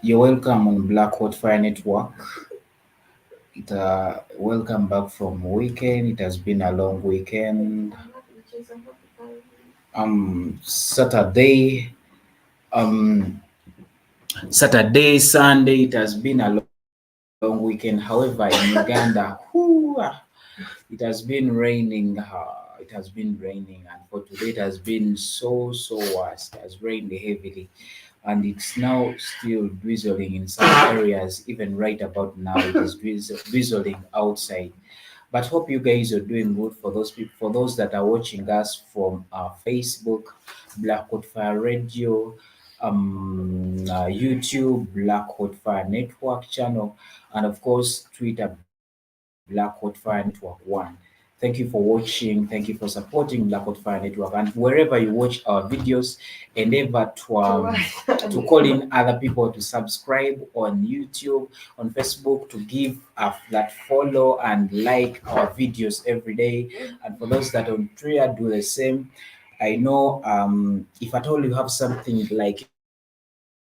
You're welcome on Black Hot Fire Network. Welcome back from weekend. It has been a long weekend. Saturday, um, Sunday. It has been a long weekend. However, in Uganda, it has been raining. It has been raining, and for today, it has been so worse. It has rained heavily, and it's now still drizzling in some areas. Even right about now, it is drizzling outside. But hope you guys are doing good. For those people, for those that are watching us from Facebook, Black Hot Fire Radio, YouTube, Black Hot Fire Network channel, and of course Twitter, Black Hot Fire Network One. Thank you for watching. Thank you for supporting Black Hot Fire Network. And wherever you watch our videos, endeavor to call in other people to subscribe on YouTube, on Facebook, to give that follow and like our videos every day. And for those that on Twitter, do the same. I know if at all you have something like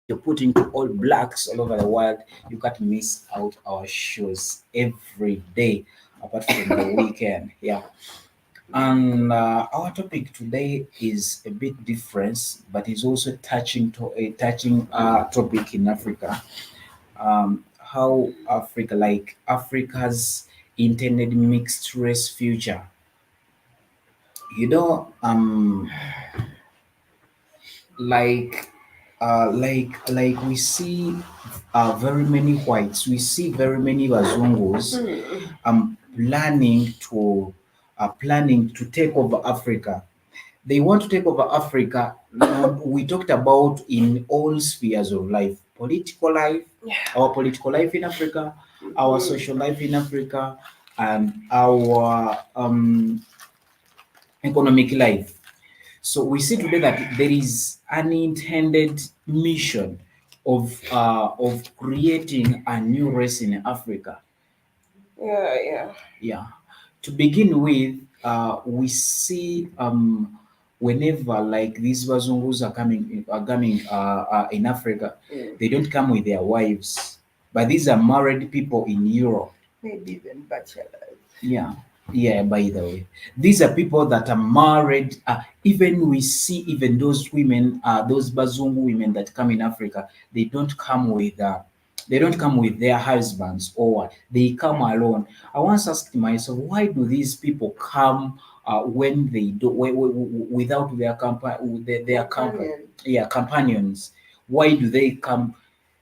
you're putting to all blacks all over the world, you can't miss out our shows every day apart from the weekend. Yeah. And our topic today is a bit different, but it's also touching to a touching topic in Africa. How Africa, like Africa's intended mixed race future. You know, like like we see very many whites, we see very many wazungus planning to take over Africa. They want to take over Africa. We talked about in all spheres of life, political life, our political life in Africa, our social life in Africa, and our economic life. So we see today that there is an intended mission of creating a new race in Africa. Yeah. To begin with, we see whenever like these Wazungus are coming in Africa, they don't come with their wives, but these are married people in Europe. Maybe even bachelors. Yeah, yeah. By the way, these are people that are married. Even we see even those women, those Bazungu women that come in Africa, they don't come with their husbands, or they come alone. I once asked myself, why do these people come when they do without their company, Companion. yeah, companions? Why do they come?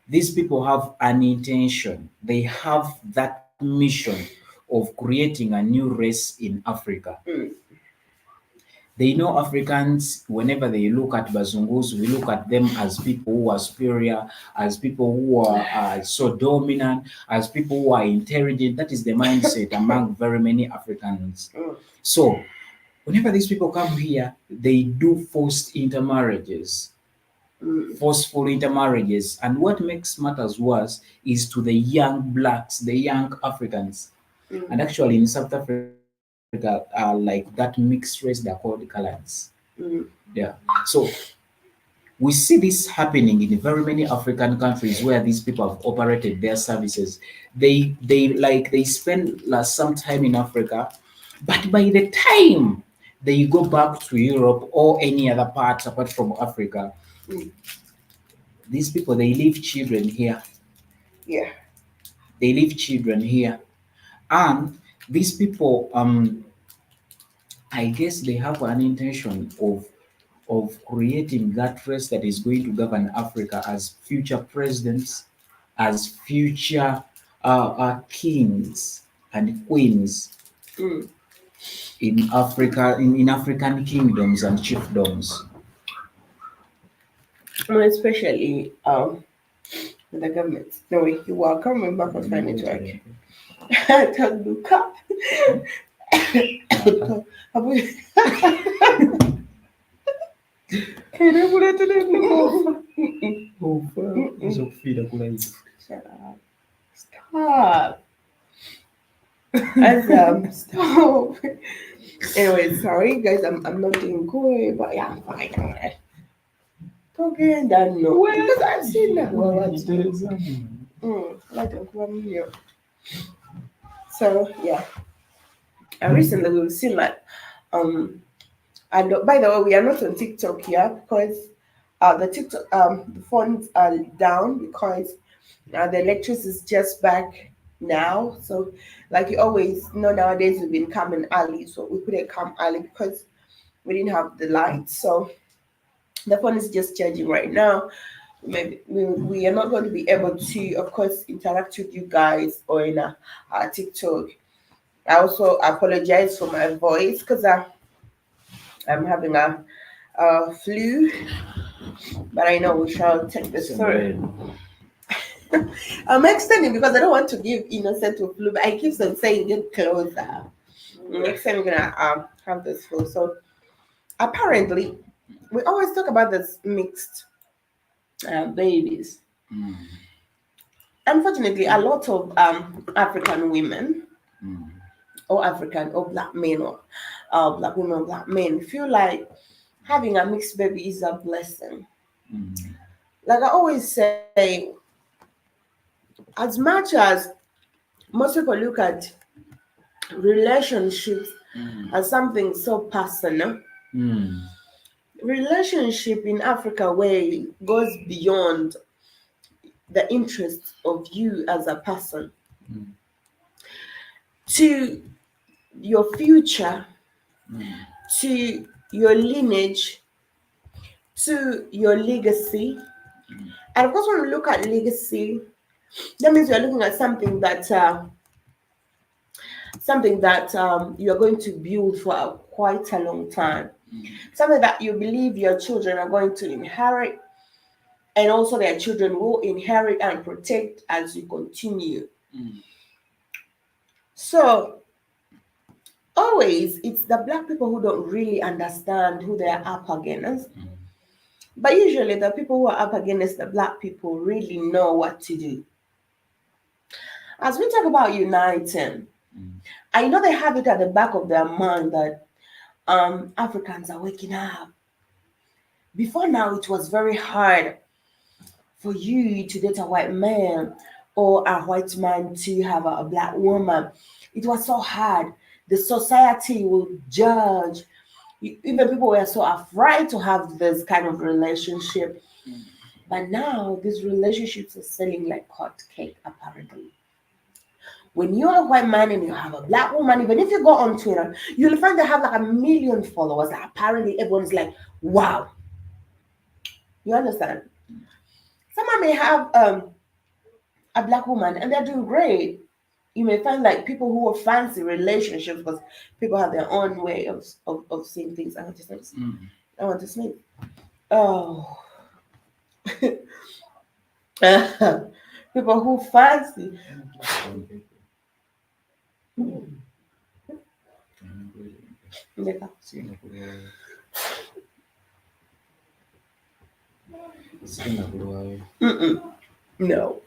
These people have an intention. They have that mission of creating a new race in Africa. They know Africans, whenever they look at Bazungus, we look at them as people who are superior, as people who are so dominant, as people who are intelligent. That is the mindset among very many Africans. So, whenever these people come here, they do forced intermarriages. Forceful intermarriages. And what makes matters worse is to the young blacks, the young Africans. And actually, in South Africa, like that mixed race, they're called coloreds. Yeah. So we see this happening in very many African countries where these people have operated their services. They spend some time in Africa, but by the time they go back to Europe or any other part apart from Africa, these people they leave children here. Yeah. They leave children here, and these people I guess they have an intention of creating that race that is going to govern Africa as future presidents, as future kings and queens in Africa, in African kingdoms and chiefdoms. Well, especially the government. No way, you are coming back on my network. Taluka. Shut up. Stop. Stop. Anyway, sorry guys, I'm not doing good, but yeah, I'm fine. Uganda, no. Well, Because I've seen that. Well, what? Interesting. Like one year. So yeah, and recently we've seen like and by the way, we are not on TikTok here because the TikTok the phones are down because the electricity is just back now. So like you always know nowadays we've been coming early, so we couldn't come early because we didn't have the lights. So the phone is just charging right now. Maybe we are not going to be able to, of course, interact with you guys on TikTok. I also apologize for my voice because I'm having a flu, but I know we shall take this through. I'm extending because I don't want to give innocent to flu, but I keep on saying get closer. Next time we're gonna have this flu. So apparently, we always talk about this mixed babies. Mm, Unfortunately, a lot of African women mm, or African or black men or black women or black men feel like having a mixed baby is a blessing. mm, Like I always say, as much as most people look at relationships mm, as something so personal, mm, relationship in Africa way goes beyond the interest of you as a person mm, to your future, mm, to your lineage, to your legacy. mm, And of course, when we look at legacy, that means you're looking at something that you're going to build for quite a long time, mm, something that you believe your children are going to inherit, and also their children will inherit and protect as you continue. mm, So always, it's the black people who don't really understand who they are up against. mm, But usually, the people who are up against the black people really know what to do. As we talk about uniting, mm, I know they have it at the back of their mind that Africans are waking up. Before now, it was very hard for you to date a white man or a white man to have a black woman. It was so hard. The society will judge. Even people were so afraid to have this kind of relationship. mm. But now these relationships are selling like hot cake, apparently. When you're a white man and you have a black woman, even if you go on Twitter, you'll find they have like 1 million followers. Apparently, everyone's like, wow. You understand? Someone may have a black woman and they're doing great. You may find like people who are fancy relationships because people have their own way of seeing things. I want to sneeze. Mm. I want to sneeze. Oh. People who fancy. Yeah. Mm-mm. No.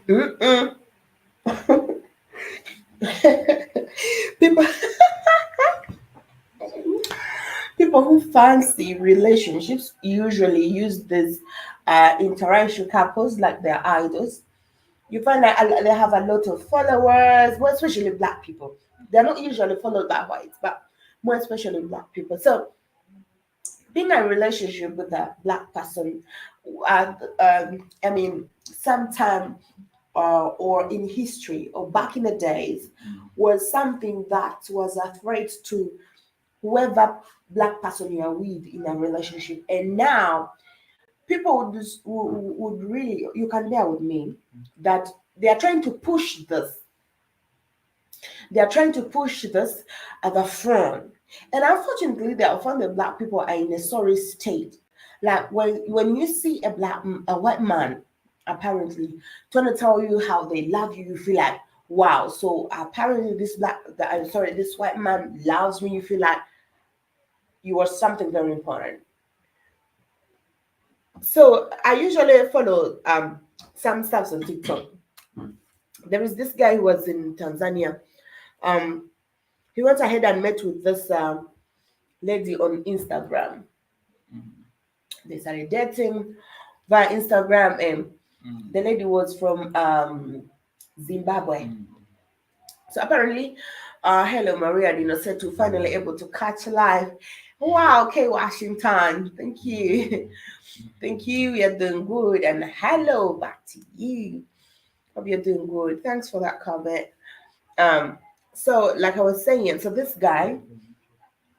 Mm-mm. people people who fancy relationships usually use these interracial couples like their idols. You find that they have a lot of followers, well, especially black people. They're not usually followed by whites, but more especially black people. So being in a relationship with a black person, I mean, sometime or in history or back in the days was something that was a threat to whoever black person you are with in a relationship. And now people would really, you can bear with me, that they are trying to push this. They are trying to push this at the front. And unfortunately, they often the black people are in a sorry state. Like when you see a white man, apparently, trying to tell you how they love you, you feel like, wow. So apparently, this white man loves me. You feel like you are something very important. So I usually follow some stuff on TikTok. There is this guy who was in Tanzania. Um, he went ahead and met with this lady on Instagram. They started dating via Instagram, and Mm. the lady was from Zimbabwe. Mm. So apparently, hello Maria and Innocsetu finally able to catch live. Wow, okay, Washington. Thank you. Thank you. You're doing good. And hello back to you. Hope you're doing good. Thanks for that comment. Um, so like I was saying, so this guy,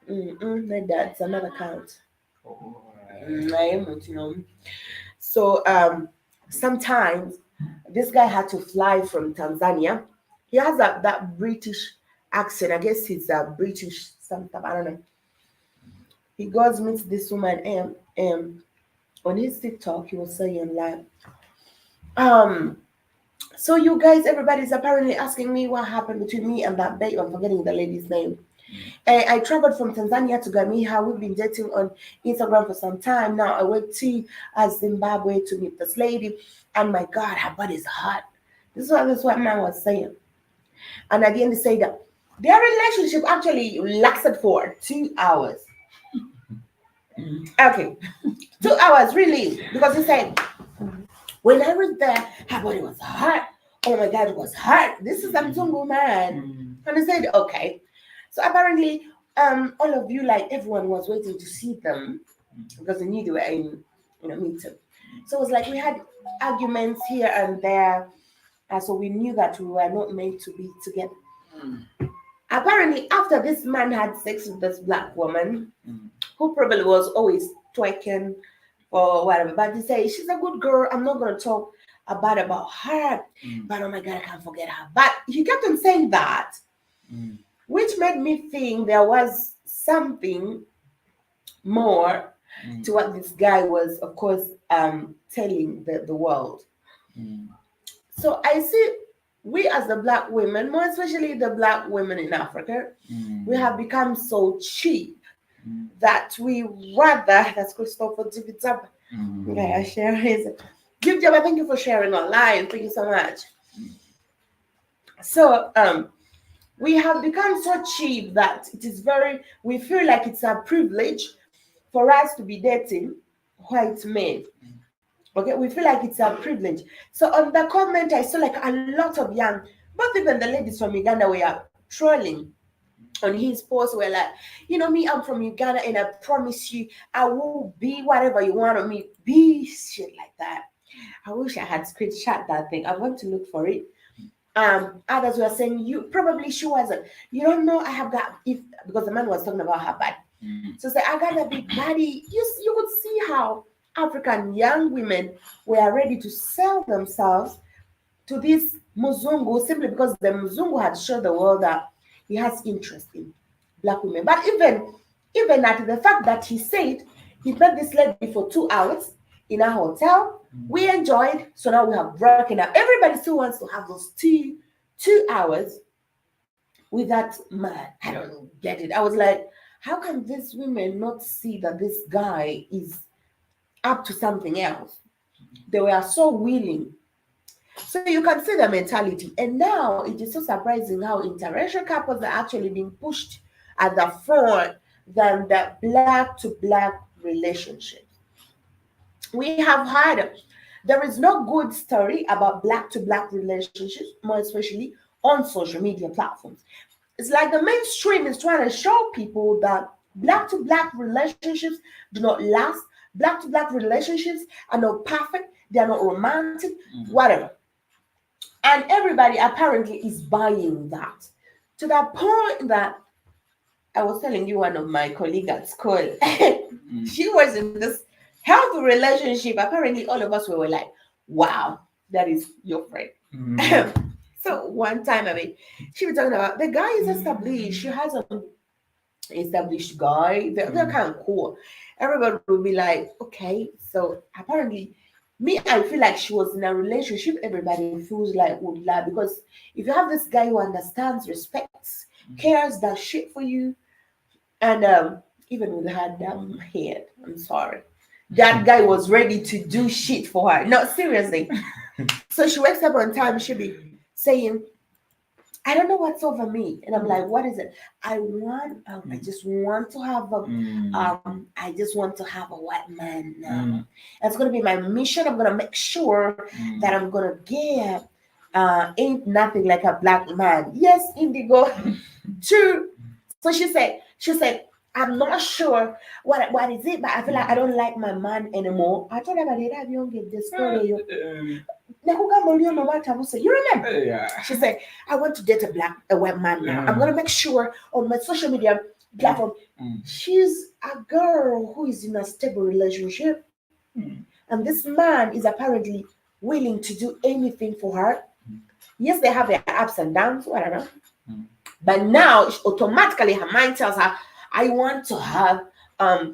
my dad's another account. Alright. I am not, So sometimes this guy had to fly from Tanzania. He has that British accent. I guess he's a British something. I don't know. He goes meets this woman, and on his TikTok he was saying like, um, so you guys, everybody's apparently asking me what happened between me and that babe. I'm forgetting the lady's name. I traveled from Tanzania to Gambia. We've been dating on Instagram for some time now. I went to Zimbabwe to meet this lady, and my God, her body's hot. This is what man was saying. And at the end, they say that their relationship actually lasted for 2 hours. Okay, 2 hours really, because he said when I was there, her body was hot. Oh my God, it was hot. This is a Mzungu man. And I said, okay. So apparently, all of you, like everyone was waiting to see them because they knew they were in, meeting. So it was like we had arguments here and there, and so we knew that we were not meant to be together. Apparently, after this man had sex with this black woman, who probably was always twerking or whatever, but he said she's a good girl. I'm not gonna talk about her, but oh my God, I can't forget her. But he kept on saying that, which made me think there was something more to what this guy was, of course, telling the world. So I see we as the black women, more especially the black women in Africa, we have become so cheap that we rather, that's Christopher Divitap. Okay, I share his. Give Jabba, thank you for sharing online. Thank you so much. So we have become so cheap that we feel like it's a privilege for us to be dating white men. Okay, we feel like it's a privilege. So on the comment, I saw like a lot of young, but even the ladies from Uganda were trolling on his post. Were like, me, I'm from Uganda, and I promise you, I will be whatever you want of me. Be shit like that. I wish I had screenshot that thing. I want to look for it. Others were saying she wasn't. You don't know I have got if because the man was talking about her body. So say I got a big body. You could see how African young women were ready to sell themselves to this Muzungu simply because the Muzungu had shown the world that he has interest in black women. But even at the fact that he said he met this lady for 2 hours in a hotel, we enjoyed. So now we have broken up. Everybody still wants to have those two hours with that man. I don't get it. I was like, how can these women not see that this guy is up to something else? They were so willing. So you can see the mentality. And now it is so surprising how interracial couples are actually being pushed at the front than the black to black relationship. We have heard there is no good story about black to black relationships, more especially on social media platforms. It's like the mainstream is trying to show people that black to black relationships do not last. Black to black relationships are not perfect. They are not romantic, whatever. And everybody apparently is buying that to the point that I was telling you one of my colleagues at school. She was in this healthy relationship. Apparently, all of us were like, wow, that is your friend. So one time, she was talking about the guy is established. She has an established guy. They're kind of cool. Everybody will be like, okay. So apparently, me, I feel like she was in a relationship. Everybody feels like would love because if you have this guy who understands, respects, cares, does shit for you, and even with her damn head, I'm sorry, that guy was ready to do shit for her. No, seriously. So she wakes up on time. She'll be saying, I don't know what's over me, and I'm like, what is it? I just want to have a, I just want to have a white man now. That's gonna be my mission. I'm gonna make sure that I'm gonna get, ain't nothing like a black man. Yes, Indigo, true. So she said, I'm not sure what is it, but I feel like I don't like my man anymore. I told her that I don't get this story. You remember? Yeah. She said, I want to date a white man now. I'm gonna make sure on my social media platform. She's a girl who is in a stable relationship, and this man is apparently willing to do anything for her. Yes, they have their ups and downs, whatever. But now automatically her mind tells her, I want to have a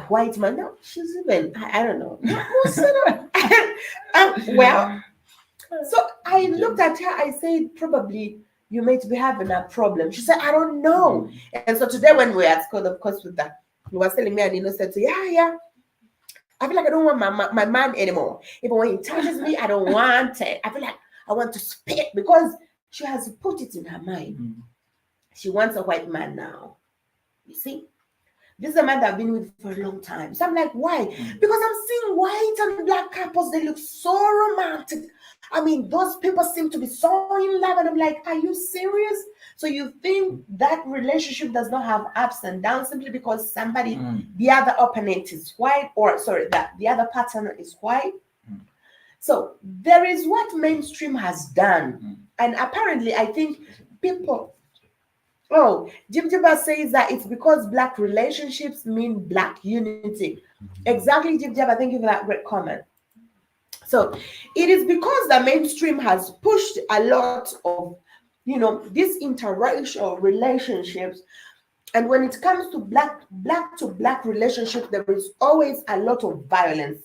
white man. Now she's even I don't know. Well, so I looked at her, I said, probably you may be having a problem. She said, I don't know. And so today when we were at school, of course, with that, he was telling me, and said, yeah. I feel like I don't want my man anymore. Even when he touches me, I don't want it. I feel like I want to spit because she has put it in her mind. She wants a white man now. You see? This is a man that I've been with for a long time. So I'm like, why? Because I'm seeing white and black couples. They look so romantic. I mean, those people seem to be so in love. And I'm like, are you serious? So you think that relationship does not have ups and downs simply because somebody, the other opponent is white, or sorry, that the other partner is white? So there is what mainstream has done. And apparently, I think people... Oh, Jim Jibba says that it's because black relationships mean black unity. Exactly, Jim Jibba. Thank you for that great comment. So it is because the mainstream has pushed a lot of, these interracial relationships. And when it comes to black to black relationships, there is always a lot of violence.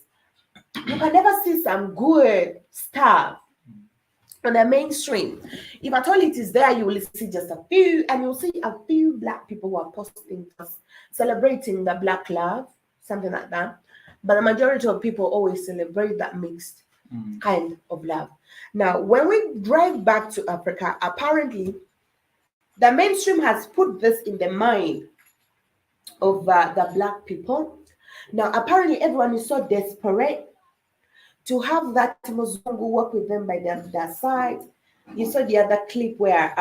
You can never see some good stuff on the mainstream. If at all it is there, you will see just a few, and you'll see a few black people who are posting just celebrating the black love, something like that. But the majority of people always celebrate that mixed kind of love. Now, when we drive back to Africa, apparently the mainstream has put this in the mind of the black people. Now, apparently everyone is so desperate to have that Muzungu work with them by their side. You saw the other clip where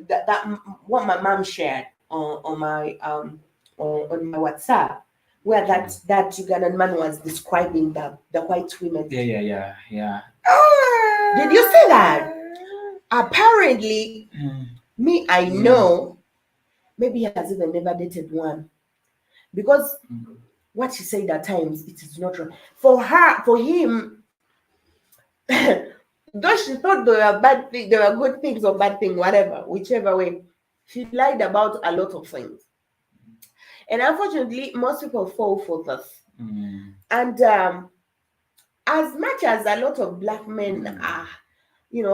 that what my mom shared on my WhatsApp, where that Ugandan man was describing the white women. Yeah. Did you see that? Apparently, me, I know, maybe he has even never dated one, because what she said at times, it is not wrong. For him, though she thought they were bad things, they were good things or bad things, whatever, whichever way, she lied about a lot of things. And unfortunately, most people fall for this. And as much as a lot of black men are,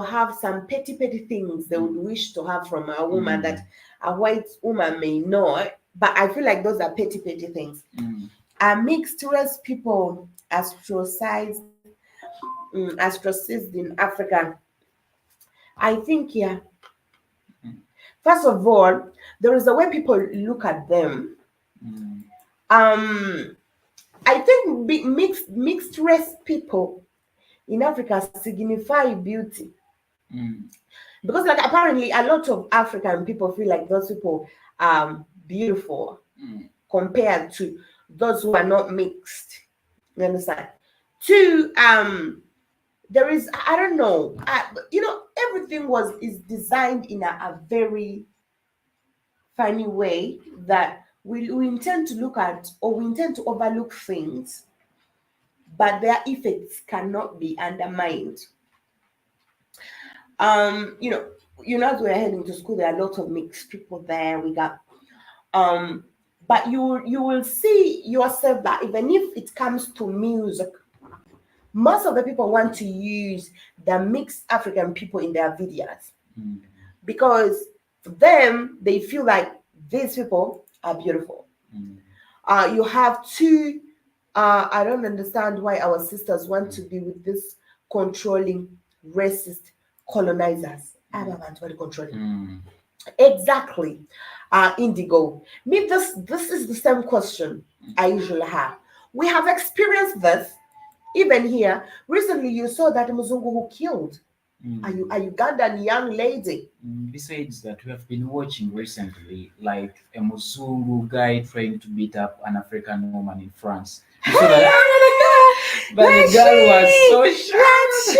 have some petty things they would wish to have from a woman that a white woman may not, but I feel like those are petty things. Mixed race people ostracized in Africa. I think, first of all, there is a way people look at them. I think mixed race people in Africa signify beauty. Because like apparently a lot of African people feel like those people are beautiful compared to those who are not mixed. You understand? Two, there is, I don't know, everything is designed in a very funny way that we intend to look at, or we intend to overlook things, but their effects cannot be undermined. As we're heading to school, there are a lot of mixed people there. We got but you will see yourself that even if it comes to music, most of the people want to use the mixed African people in their videos because for them, they feel like these people are beautiful. You have two, I don't understand why our sisters want to be with this controlling, racist colonizers. Abantu bari controlling. Mm. Exactly. Indigo. Me, this is the same question I usually have. We have experienced this even here. Recently, you saw that Muzungu who killed a Ugandan young lady. Besides that, we have been watching recently, like a Musungu guy trying to beat up an African woman in France. You saw that? But the girl was so shocked.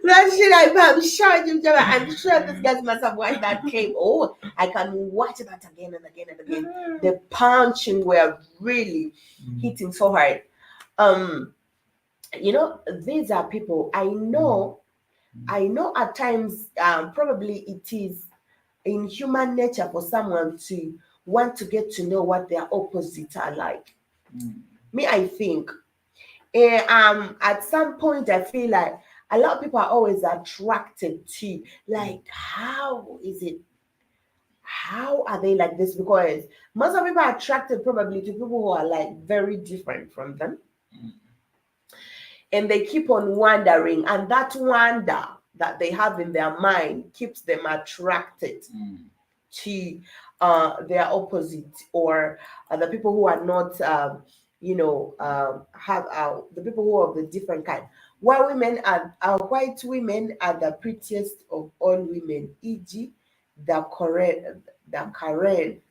That shit, I'm sure I'm sure this guy must have watched that clip. Oh, I can watch that again and again and again. The punching were really hitting so hard. You know, these are people I know. I know at times, probably it is in human nature for someone to want to get to know what their opposites are like. Me, I think. At some point, I feel like a lot of people are always attracted to, like, how is it? How are they like this? Because most of people are attracted probably to people who are like very different from them, and they keep on wondering, and that wonder that they have in their mind keeps them attracted to their opposite, or the people who are not have the people who are of the different kind. White women are the prettiest of all women, e.g. the the Karen.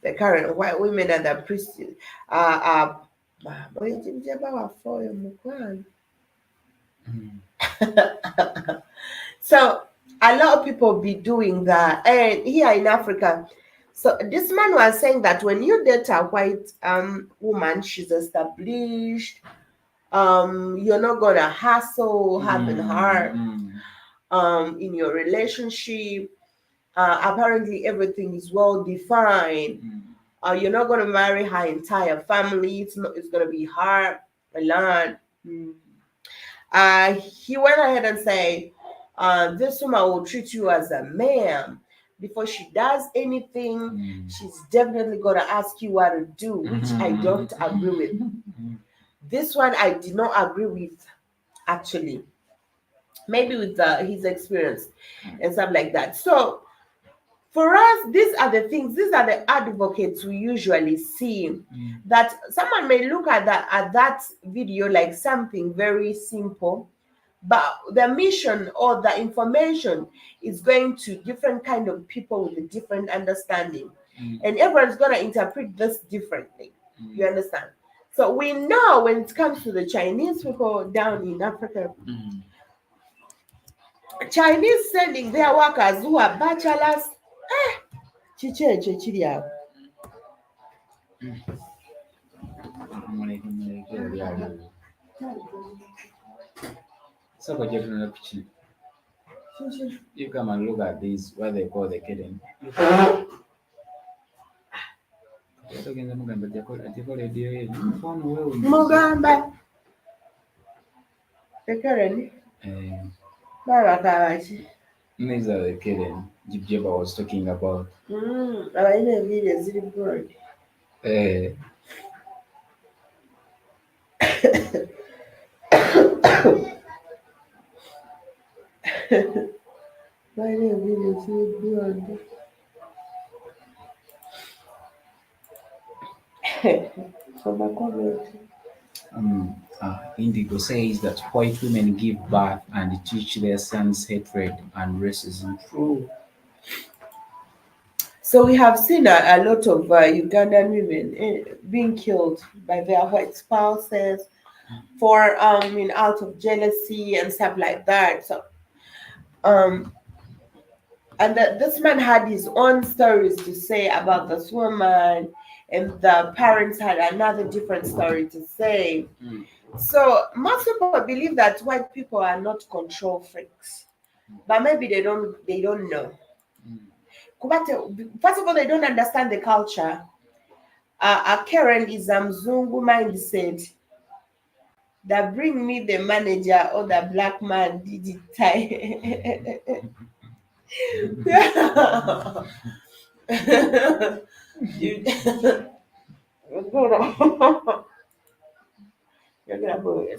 the current white women are the prettiest. uh So a lot of people be doing that, and here in Africa. So this man was saying that when you date a white woman, she's established. You're not gonna hassle having her in your relationship. Apparently, everything is well defined. You're not gonna marry her entire family. It's not. It's gonna be her alone. He went ahead and said, this woman will treat you as a man. Before she does anything, she's definitely going to ask you what to do, which I don't agree with. This one I did not agree with, actually. Maybe with his experience and stuff like that. So, for us, these are the advocates we usually see. That someone may look at that video like something very simple, but the mission or the information is going to different kind of people with a different understanding, and everyone's going to interpret this differently. You understand? So we know when it comes to the Chinese people down in Africa, Chinese sending their workers who are bachelors. Chichenche chiri awo. So you come and look at this, what they call the kitten. Mugamba. Ekereni. Babakabachi. These are the kitten Jibjeba was talking about. Abalina enviiri eziri broad. Balina enviiri eziri broad. Soma comment. Indigo says that white women give birth and teach their sons hatred and racism. True. So we have seen a lot of Ugandan women being killed by their white spouses for out of jealousy and stuff like that. So and this man had his own stories to say about this woman, and the parents had another different story to say. So most people believe that white people are not control freaks, but maybe they don't know. First of all, they don't understand the culture. A Karen is a Mzungu mindset that bring me the manager or the black man did it time.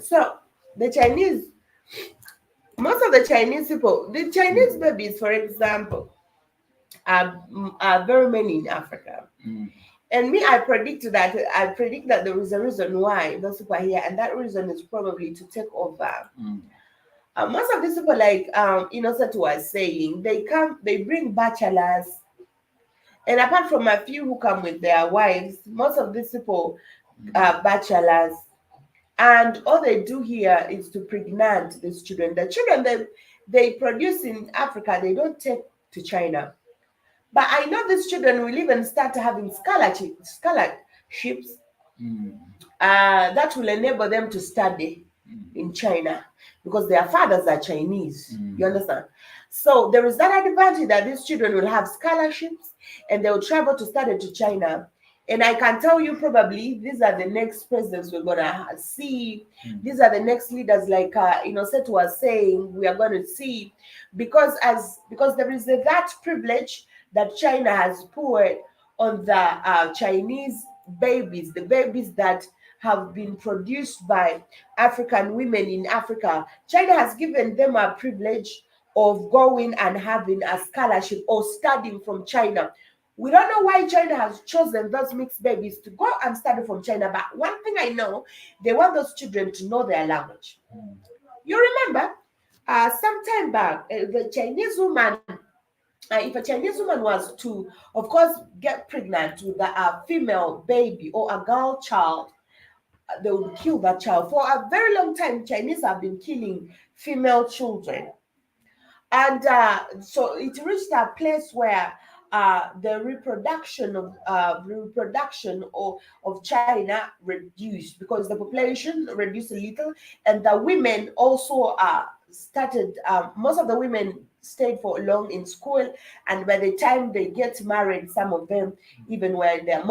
So the Chinese Most of the Chinese people, the Chinese Mm, babies, for example, are very many in Africa. mm, And me, I predict that there is a reason why those people are here, and that reason is probably to take over. mm, Most of these people, like Innocent was saying, they bring bachelors, and apart from a few who come with their wives, most of these people mm, are bachelors, and all they do here is to pregnant these children. The children they produce in Africa, they don't take to China. But I know these children will even start having scholarships mm, that will enable them to study mm, in China because their fathers are Chinese. You mm, understand? So there is that advantage that these children will have scholarships and they will travel to study to China. And I can tell you probably these are the next presidents we're gonna see. mm, These are the next leaders, like Innocent was saying, we are going to see, because there is that privilege that China has put on the Chinese babies, the babies that have been produced by African women in Africa. China has given them a privilege of going and having a scholarship or studying from China. We don't know why China has chosen those mixed babies to go and study from China, but one thing I know, they want those children to know their language. mm, You remember, some time back, the Chinese woman, if a Chinese woman was to, of course, get pregnant with a female baby or a girl child, they would kill that child. For a very long time, Chinese have been killing female children. And so it reached a place where the reproduction of China reduced because the population reduced a little, and the women also started. Most of the women stayed for long in school, and by the time they get married, some of them even were in their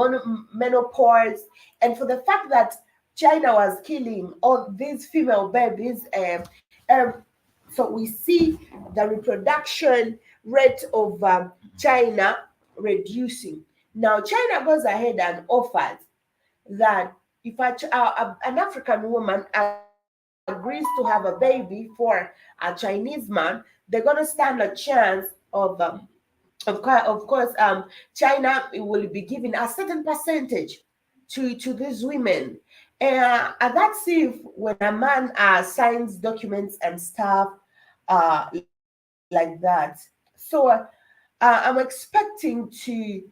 menopause. And for the fact that China was killing all these female babies, so we see the reproduction rate of China reducing. Now, China goes ahead and offers that if an African woman agrees to have a baby for a Chinese man, they're going to stand a chance of course, China will be giving a certain percentage to these women. And that's if when a man signs documents and stuff like that. So I'm expecting to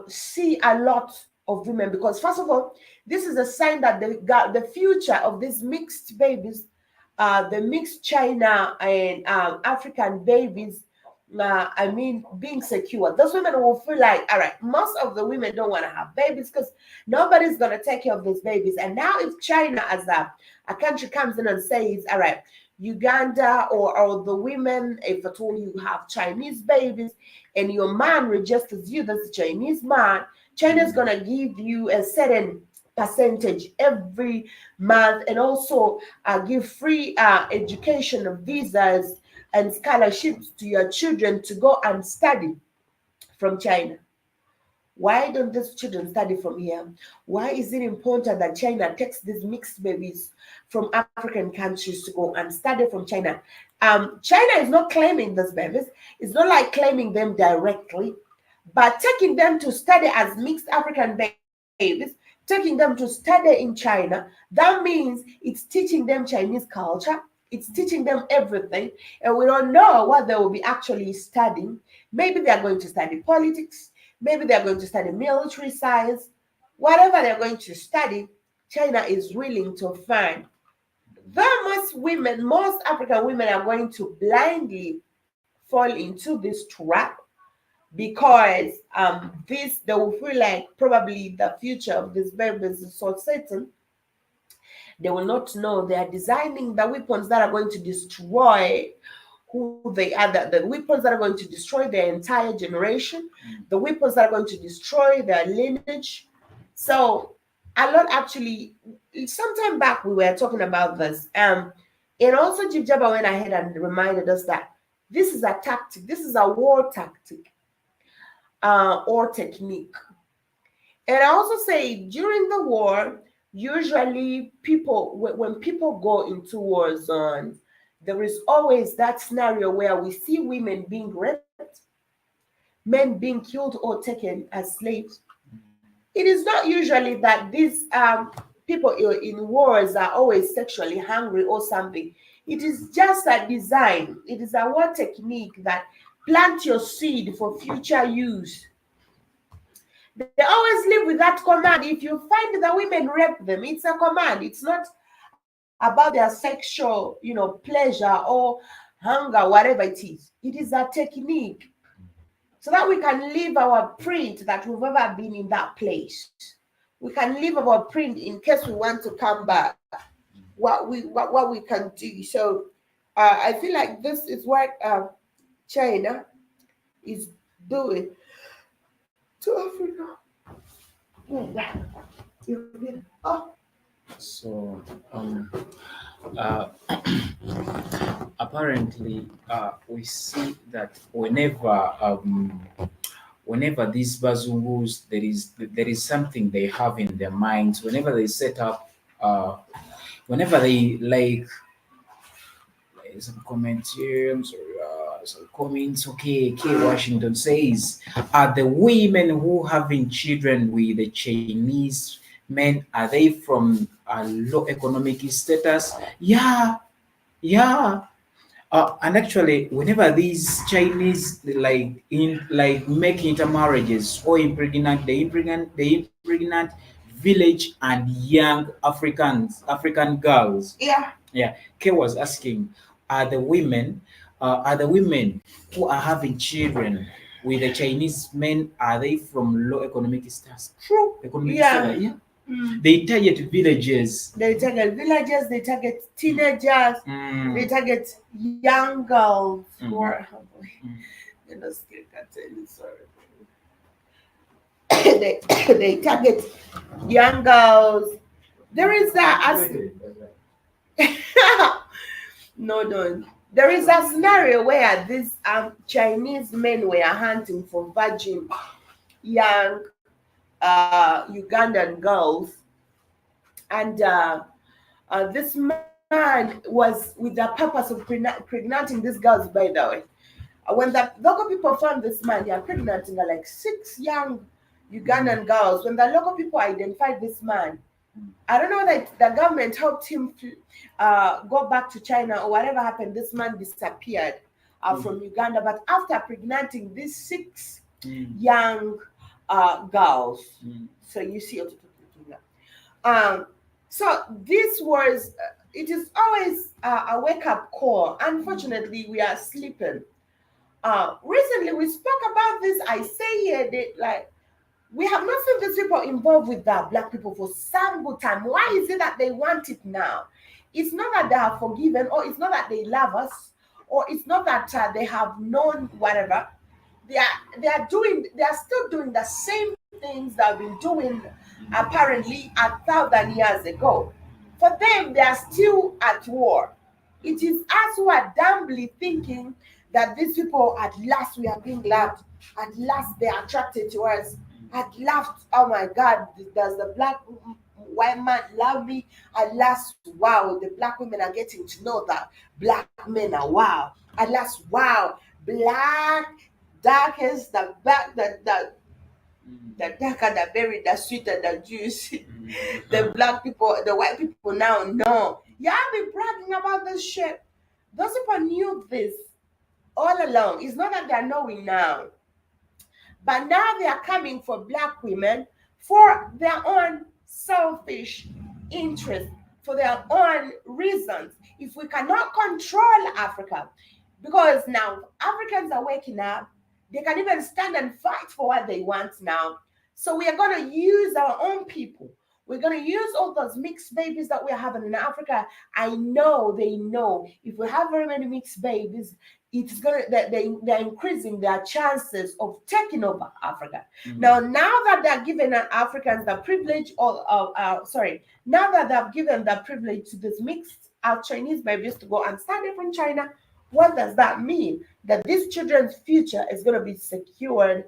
see a lot of women because, first of all, this is a sign that the future of these mixed babies, the mixed China and African babies, I mean, being secure. Those women will feel like, all right, most of the women don't want to have babies because nobody's going to take care of these babies. And now, if China, as a country, comes in and says, all right, Uganda or the women, if at all you have Chinese babies and your man registers you as a Chinese man, China's mm, going to give you a certain percentage every month and also give free education visas and scholarships to your children to go and study from China. Why don't these children study from here? Why is it important that China takes these mixed babies from African countries to go and study from China? China is not claiming these babies. It's not like claiming them directly, but taking them to study as mixed African babies, taking them to study in China, that means it's teaching them Chinese culture. It's teaching them everything, and we don't know what they will be actually studying. Maybe they are going to study politics. Maybe they're going to study military science. Whatever they're going to study, China is willing to fund. Though most African women are going to blindly fall into this trap because they will feel like probably the future of these babies is so certain. They will not know they are designing the weapons that are going to destroy who they are, the weapons that are going to destroy their entire generation, mm, the weapons that are going to destroy their lineage. So a lot actually, sometime back we were talking about this. And also Jib Jabba went ahead and reminded us that this is a tactic, this is a war tactic or technique. And I also say during the war, usually people, when people go into war zones, there is always that scenario where we see women being raped, men being killed or taken as slaves. It is not usually that these people in wars are always sexually hungry or something. It is just a design. It is a war technique that plant your seed for future use. They always live with that command. If you find the women rape them, it's a command. It's not about their sexual, pleasure or hunger, whatever it is. It is a technique so that we can leave our print that we've ever been in that place. We can leave our print in case we want to come back. What we can do. So I feel like this is what China is doing to Africa. Oh, So uh, apparently we see that whenever these bazungus, there is something they have in their minds. Whenever they set up, whenever they like some comments here. I'm sorry. Some comments. Okay, K. Washington says, "Are the women who having children with the Chinese men, are they from a low economic status?" Yeah, yeah. And actually, whenever these Chinese like make intermarriages or they impregnate village and young African girls. yeah. Yeah, Kay was asking, are the women who are having children with the Chinese men, are they from low economic status? True, economic Yeah. status. Yeah, Mm. they target villages. They target villagers, they target teenagers, they Mm, target young girls who mm, are mm. sorry. They target young girls. There is no. There is a scenario where these Chinese men were hunting for virgin young Ugandan girls, and this man was with the purpose of pregnating these girls. By the way, when the local people found this man, they are pregnating like 6 young Ugandan girls. When the local people identified this man, I don't know that the government helped him to go back to China or whatever happened. This man disappeared from Uganda, but after pregnating these 6 young girls, so you see, um, so this was. It is always a wake up call. Unfortunately, we are sleeping. Recently, we spoke about this. I say here that like we have not seen these people involved with the black people for some good time. Why is it that they want it now? It's not that they are forgiven, or it's not that they love us, or it's not that they have known whatever. They are still doing the same things they've been doing apparently 1,000 years ago. For them, they are still at war. It is us who are dumbly thinking that these people at last we are being loved, at last they are attracted to us, at last, oh my God, does the black white man love me? At last, wow, the black women are getting to know that black men are wow. At last, wow, black, darkest, the black, the darker the berry, the sweeter the juice. The black people, the white people now know. Y'all be bragging about this shit. Those people knew this all along. It's not that they're knowing now. But now they are coming for black women for their own selfish interest, for their own reasons. If we cannot control Africa, because now Africans are waking up, they can even stand and fight for what they want now. So we are going to use our own people. We're going to use all those mixed babies that we're having in Africa. I know they know if we have very many mixed babies, it's going to they're increasing their chances of taking over Africa. Now that they're giving Africans the privilege, or now that they've given the privilege to this mixed Chinese babies to go and study from China, what does that mean? That these children's future is going to be secured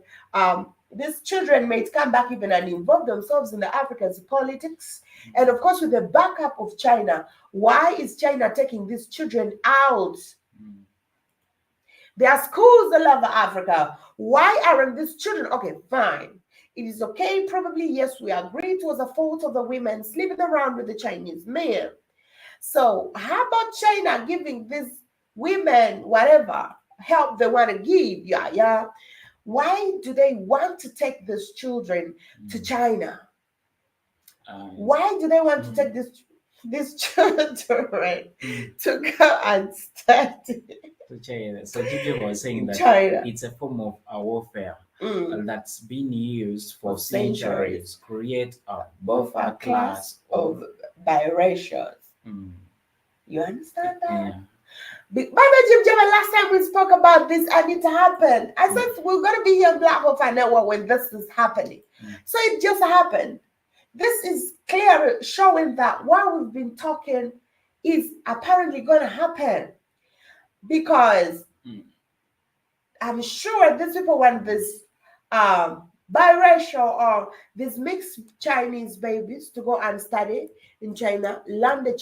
these children may come back even and involve themselves in the African politics. And of course, with the backup of China, why is China taking these children out? There are schools all over Africa. Why aren't these children? Okay, fine. It is okay, probably, yes, we agree it was a fault of the women sleeping around with the Chinese men. So, how about China giving these women whatever help they want to give? Yeah, yeah. Why do they want to take these children to China? Why do they want to take these children to go and study? To China. So Gigi was saying that China. it's a form of warfare that's been used for centuries. centuries, create both a class of biracials. You understand that? Yeah. Baba Jim Jim, last time we spoke about this and it happened. I said we're going to be here in Black Hole Network when this is happening. So it just happened. This is clear, showing that what we've been talking is apparently going to happen. Because I'm sure these people want this biracial or these mixed Chinese babies to go and study in China, learn the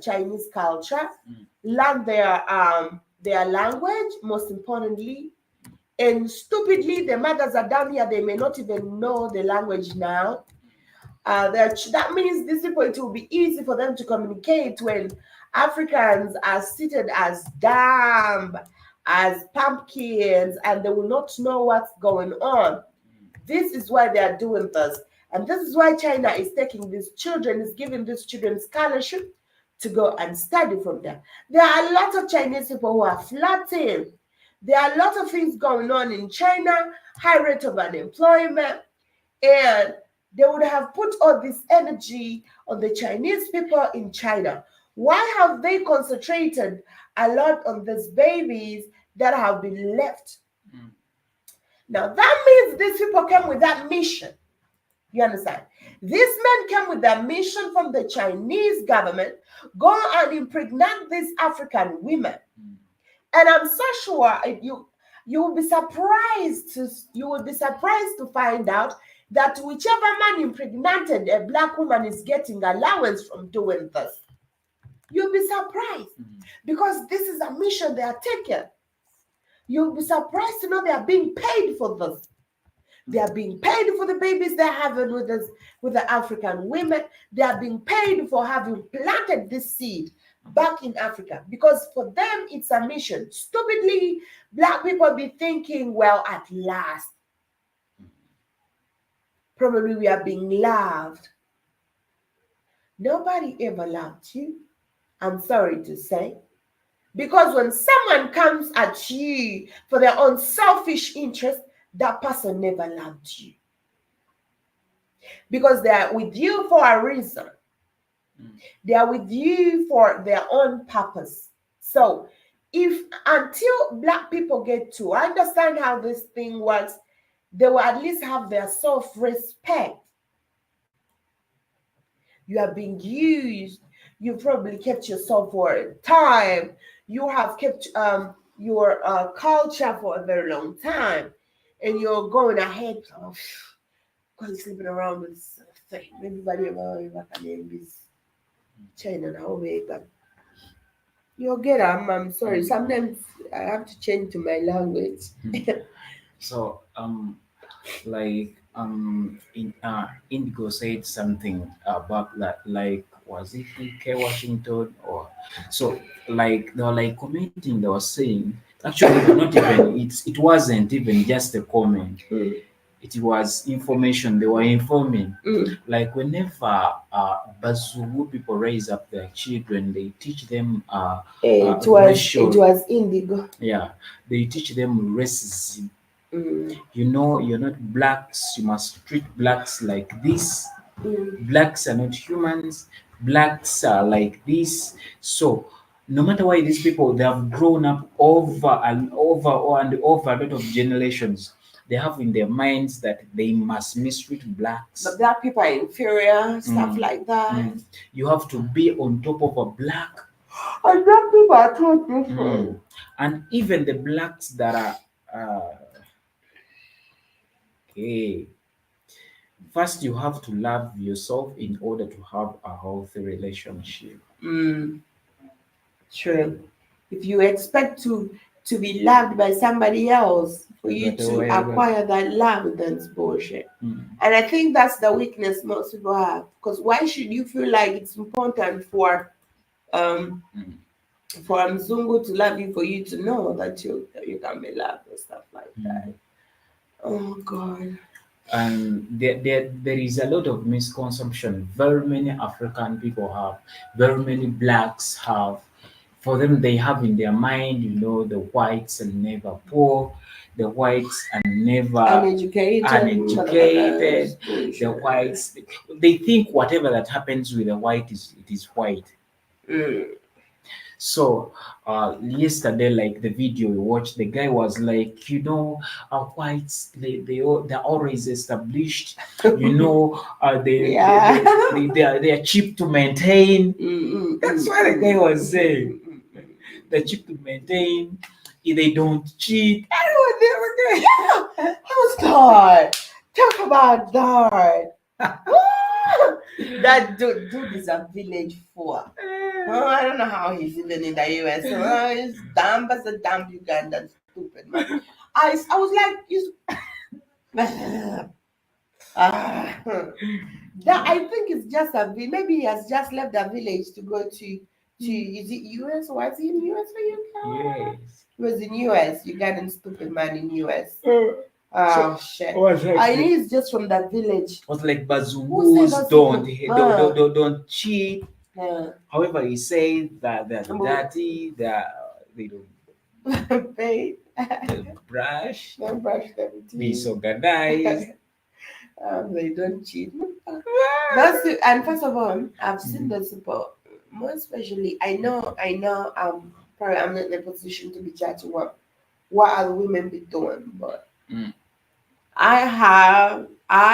Chinese culture, learn their language, most importantly. And stupidly, the mothers are down here, they may not even know the language now. That means these people, it will be easy for them to communicate when Africans are seated as dumb, as pumpkins, and they will not know what's going on. This is why they are doing this. And this is why China is taking these children, is giving these children scholarship to go and study from them. There are a lot of Chinese people who are flirting. There are a lot of things going on in China, high rate of unemployment, and they would have put all this energy on the Chinese people in China. Why have they concentrated a lot on these babies that have been left? Now, that means these people came with that mission. You understand? These men came with that mission from the Chinese government, go and impregnate these African women. And I'm so sure you will be surprised to find out that whichever man impregnated a black woman is getting allowance from doing this. You'll be surprised because this is a mission they are taking. You'll be surprised to know they are being paid for this. They are being paid for the babies they're having with the African women. They are being paid for having planted this seed back in Africa, because for them it's a mission. Stupidly, black people be thinking, well, at last, probably we are being loved. Nobody ever loved you, I'm sorry to say. Because when someone comes at you for their own selfish interest, that person never loved you. Because they are with you for a reason. They are with you for their own purpose. So, until black people get to understand how this thing works, they will at least have their self-respect. You are being used. You probably kept yourself for a time. You have kept your culture for a very long time. And you're going ahead of going sleeping around with this thing. Everybody ever can name this China now, but you'll get I'm sorry. Sometimes I have to change to my language. So Indigo said something about that, like, was it K Washington or so, like they were like commenting, they were saying, actually not even, it wasn't even just a comment. It was information. They were informing. Like whenever Bazungu people raise up their children, they teach them it was Indigo. Yeah, they teach them racism. You know, you're not blacks. You must treat blacks like this. Blacks are not humans. Blacks are like this. So no matter why these people, they have grown up over and over and over a lot of generations. They have in their minds that they must mistreat blacks. But black people are inferior, stuff like that. You have to be on top of a black. And black people are too different. And even the blacks that are Okay. First, you have to love yourself in order to have a healthy relationship. Mm, true. If you expect to be loved by somebody else for you But, to acquire that love, that's bullshit. mm, And I think that's the weakness most people have. Because why should you feel like it's important um mm, for Mzungu to love you for you to know that you can be loved and stuff like that? mm. Oh God. And there is a lot of misconception. Very many African people have, very many blacks have. For them, they have in their mind, the whites are never poor, the whites are never Uneducated, uneducated, the bullshit. whites, they think whatever that happens with the white it is white. Mm. So yesterday, like the video we watched, the guy was like, whites they're always established, Yeah. they are cheap to maintain. That's what the guy was saying. They're cheap to maintain. They don't cheat. I How's God? Talk about that. That dude is a village fool. Oh, I don't know how he's even in the US. Oh, he's dumb as a dumb Ugandan, stupid man. I was like, ah. That I think it's just maybe he has just left the village to go to is it US or was he in US or UK? Yes. He was in US, Ugandan stupid man in US. So Oh shit. was like I know he's just from that village. was like Who said Bazungus that's don't cheat. yeah. However, he says that they're Well, dirty, they Pay. don't brush, Don't brush their teeth. disorganized. They don't cheat. That's it. And first of all, I've seen those people. More especially, I know. Probably I'm not in a position to be judging what other women be doing, but Mm, I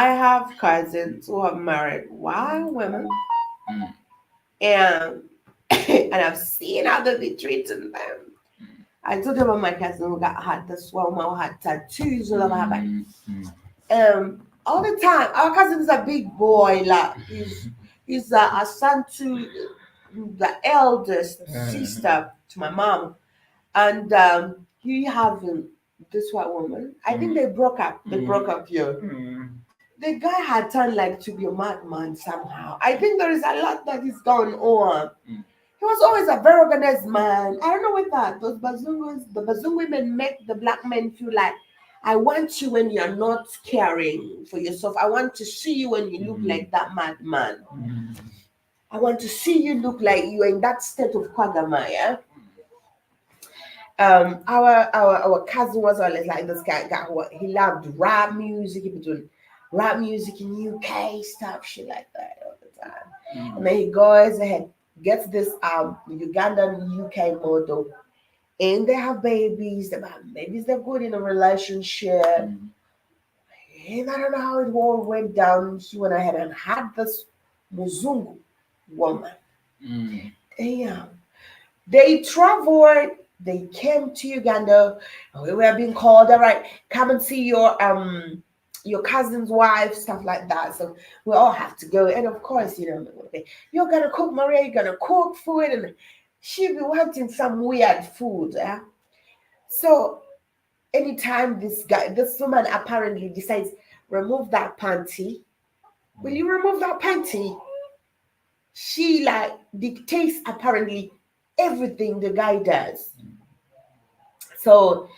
have cousins who have married white women, mm, and and I've seen how they be treating them. I told them about my cousin who had the swell who had tattoos all over her back. mm, mm, All the time. Our cousin is a big boy, like he's a son to the eldest sister to my mom, and he having this white woman. I think they broke up. They broke up here. mm, The guy had turned like to be a madman somehow. I think there is a lot that is going on. mm, He was always a very organized man. I don't know what that. Those Bazungus, the Bazungu women make the black men feel like, I want you when you're not caring for yourself. I want to see you when you look mm, like that madman. mm, I want to see you look like you're in that state of quagmire. Our cousin was always like this guy who he loved rap music. He was doing rap music in UK stuff, shit like that all the time. And mm, then he goes ahead, gets this Ugandan UK model, and they have babies. They have babies. They're good in a relationship, mm, and I don't know how it all went down. She went ahead and had this Muzungu woman. mm, Damn. They traveled. They came to Uganda. We were being called. All right, come and see your cousin's wife, stuff like that. So we all have to go. And of course, okay, you're gonna cook, Maria. You're gonna cook food, and she be wanting some weird food. Yeah? So anytime this woman apparently decides remove that panty. Will you remove that panty? She like dictates apparently everything the guy does. So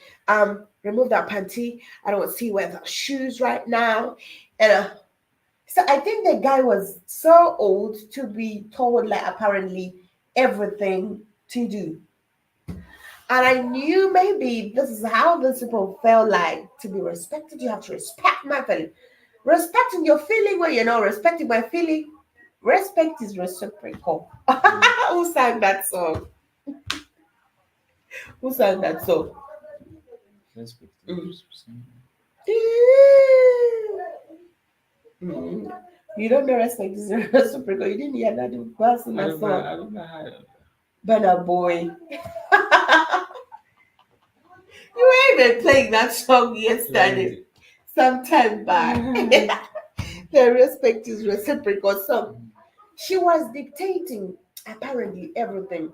remove that panty. I don't see wear the shoes right now. And so I think the guy was so old to be told like apparently everything to do. And I knew maybe this is how these people felt like to be respected. You have to respect my feeling. Respecting your feeling when you're not respecting my feeling. Respect is reciprocal. mm. Who sang that song? Who sang that song? Let's put Mm. it. Mm. You don't know respect is reciprocal. You didn't hear that person I that don't know. song. I don't know how. But a boy. You were even playing that song yesterday. some time back. The respect is reciprocal. So she was dictating apparently everything.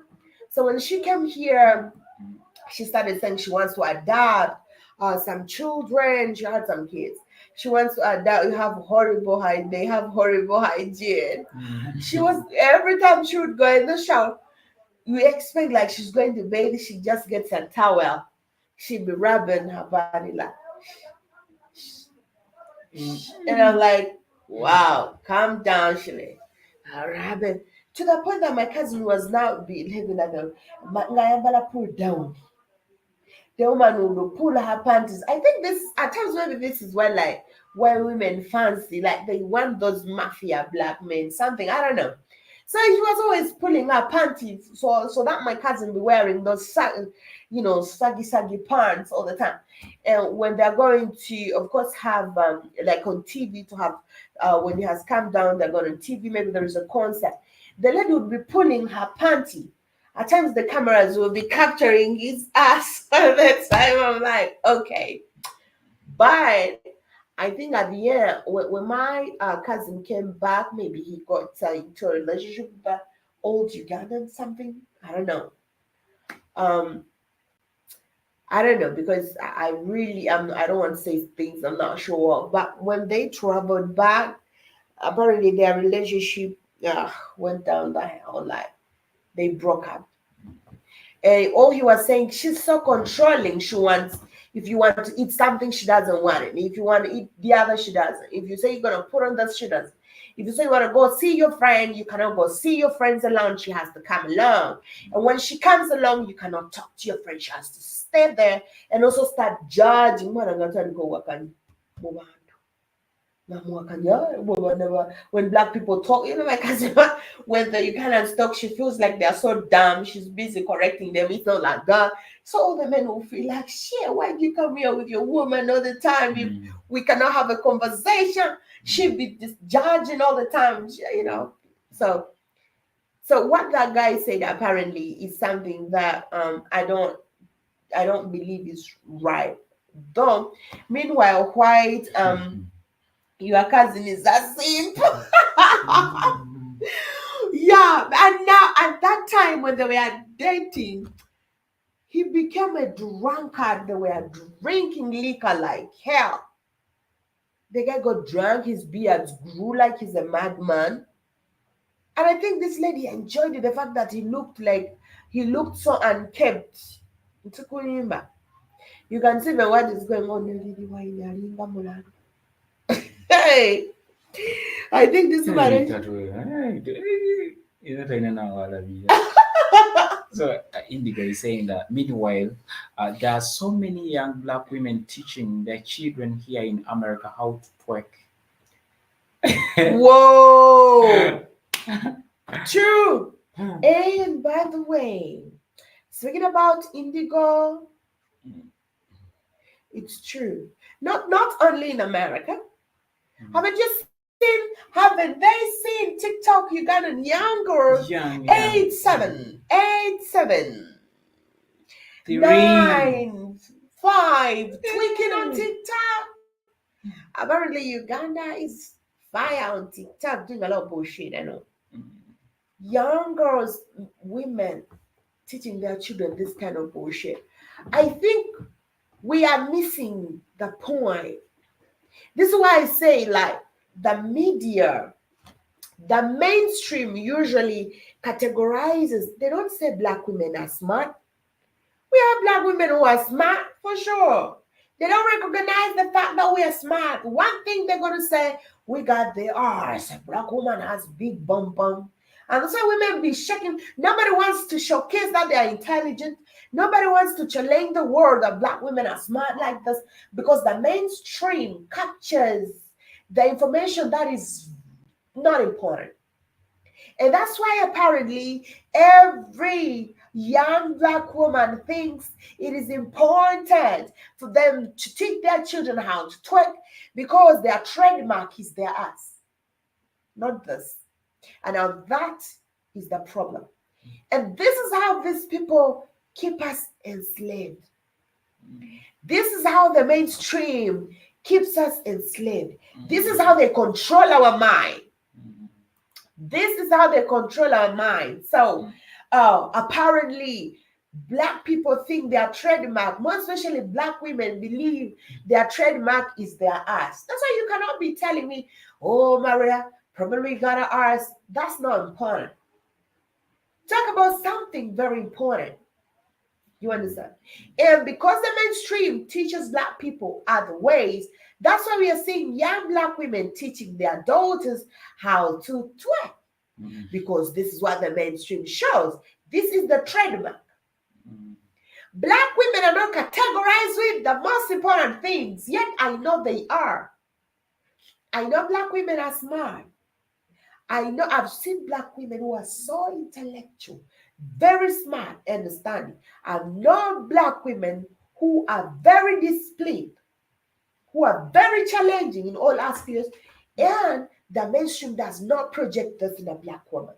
So when she came here, she started saying she wants to adopt some children. She had some kids. She wants to adopt. You have horrible hygiene. They have horrible hygiene. She was every time she would go in the shower, you expect like she's going to bathe. She just gets a towel. She'd be rubbing her body like, and I'm like, wow, calm down, Shirley. Rubbing to the point that my cousin was now behaving like a pull down. The woman will pull her panties. I think this at times maybe this is why women fancy like they want those mafia black men something I don't know. So she was always pulling her panties so that my cousin be wearing those saggy pants all the time. And when they're going to of course have like on TV to have when it has come down they're going on TV maybe there is a concert. The lady would be pulling her panty at times the cameras will be capturing his ass all the time. I'm like, okay. But I think at the end, when my cousin came back, maybe he got into a relationship with that old Ugandan something. I don't know. Um, I don't know because I really I don't want to say things I'm not sure of. But when they traveled back, apparently their relationship went down the hell. Like they broke up. And all he was saying, she's so controlling. She wants, if you want to eat something, she doesn't want it. If you want to eat the other, she doesn't. If you say you're going to put on this, she doesn't. If you say you want to go see your friend, you cannot go see your friends alone. She has to come along. And when she comes along, you cannot talk to your friend. She has to stay there and also start judging. When black people talk, my cousin, when the Ugandans talk, she feels like they're so dumb. She's busy correcting them. It's not like that. So all the men will feel like, shit, why do you come here with your woman all the time? If we cannot have a conversation, she'll be just judging all the time, So what that guy said apparently is something that I don't believe is right. Though, meanwhile, white your cousin is a simp. Yeah, and now at that time when they were dating, he became a drunkard. They were drinking liquor like hell. The guy got drunk, his beard grew like he's a madman. And I think this lady enjoyed it, the fact that he looked so unkempt. You can see what is going on. Hey, I think this marriage. So Indigo is saying that meanwhile, there are so many young black women teaching their children here in America how to twerk. Whoa! True. And by the way, speaking about Indigo, it's true. Not only in America. Haven't they seen TikTok Ugandan young girls? 8, 7, 9, 5 tweaking on TikTok. Apparently Uganda is fire on TikTok doing a lot of bullshit, I know. Young girls, women teaching their children this kind of bullshit. I think we are missing the point. This is why I say like the media, the mainstream usually categorizes, they don't say black women are smart. We have black women who are smart for sure. They don't recognize the fact that we are smart. One thing they're going to say, we got the arse. A black woman has big bum. And so women be shaking. Nobody wants to showcase that they are intelligent. Nobody wants to challenge the world that black women are smart like this because the mainstream captures the information that is not important. And that's why apparently every young black woman thinks it is important for them to teach their children how to twerk because their trademark is their ass, not this. And now that is the problem. And this is how these people keep us enslaved. This is how the mainstream keeps us enslaved. This is how they control our mind. This is how they control our mind. So apparently, Black people think their trademark, more especially Black women, believe their trademark is their ass. That's why you cannot be telling me, oh, Maria, probably got an ass. That's not important. Talk about something very important. You understand? And because the mainstream teaches Black people other ways, that's why we are seeing young Black women teaching their daughters how to twerk. Because this is what the mainstream shows. This is the trademark. Black women are not categorized with the most important things, yet I know they are. I know Black women are smart. I know I've seen Black women who are so intellectual, very smart, understanding. I know Black women who are very disciplined, who are very challenging in all aspects, and the mainstream does not project this in a Black woman,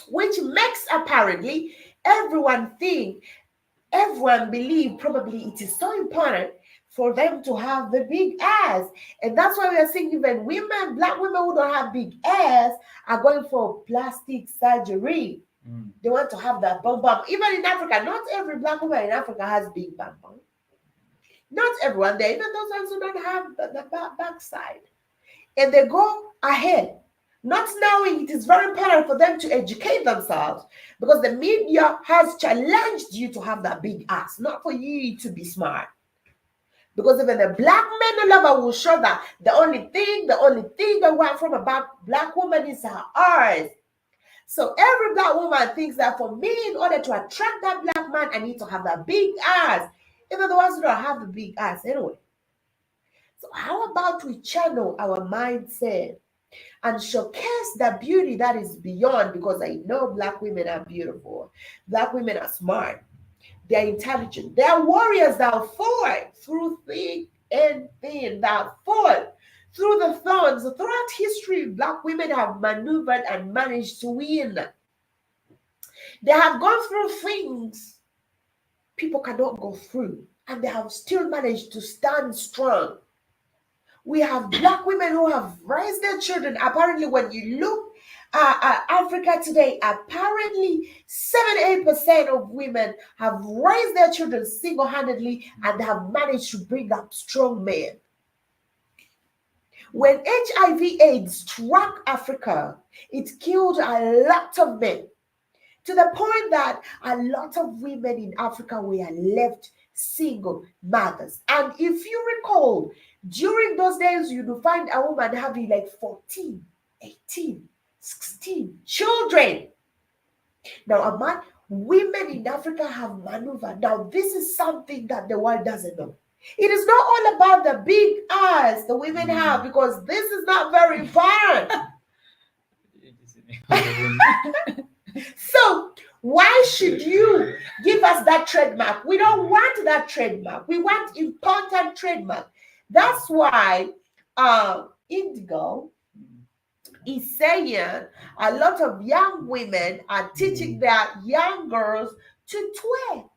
which makes apparently everyone believe probably it is so important for them to have the big ass. And that's why we are seeing even women, Black women who don't have big ass are going for plastic surgery. They want to have that bum bum. Even in Africa, not every Black woman in Africa has big bum bum. Not everyone there, even those ones who don't have the backside. And they go ahead, not knowing it is very important for them to educate themselves, because the media has challenged you to have that big ass, not for you to be smart. Because even the Black men lover will show that the only thing they want from a Black woman is her eyes. So every Black woman thinks that for me, in order to attract that Black man, I need to have that big ass. Even the ones who don't have the big ass anyway. So how about we channel our mindset and showcase the beauty that is beyond? Because I know Black women are beautiful. Black women are smart. They're intelligent. They're warriors that are forward through thick and thin, that fought through the thorns. Throughout history, Black women have maneuvered and managed to win. They have gone through things people cannot go through, and they have still managed to stand strong. We have Black women who have raised their children. Apparently, when you look at Africa today, apparently 78% of women have raised their children single-handedly and have managed to bring up strong men. When HIV/AIDS struck Africa, it killed a lot of men, to the point that a lot of women in Africa were left single mothers. And if you recall, during those days, you'd find a woman having like 14, 18, 16 children. Now, women in Africa have maneuvered. Now, this is something that the world doesn't know. It is not all about the big eyes the women have, because this is not very important. So, why should you give us that trademark? We don't want that trademark. We want important trademark. That's why Indigo is saying a lot of young women are teaching their young girls to twerk,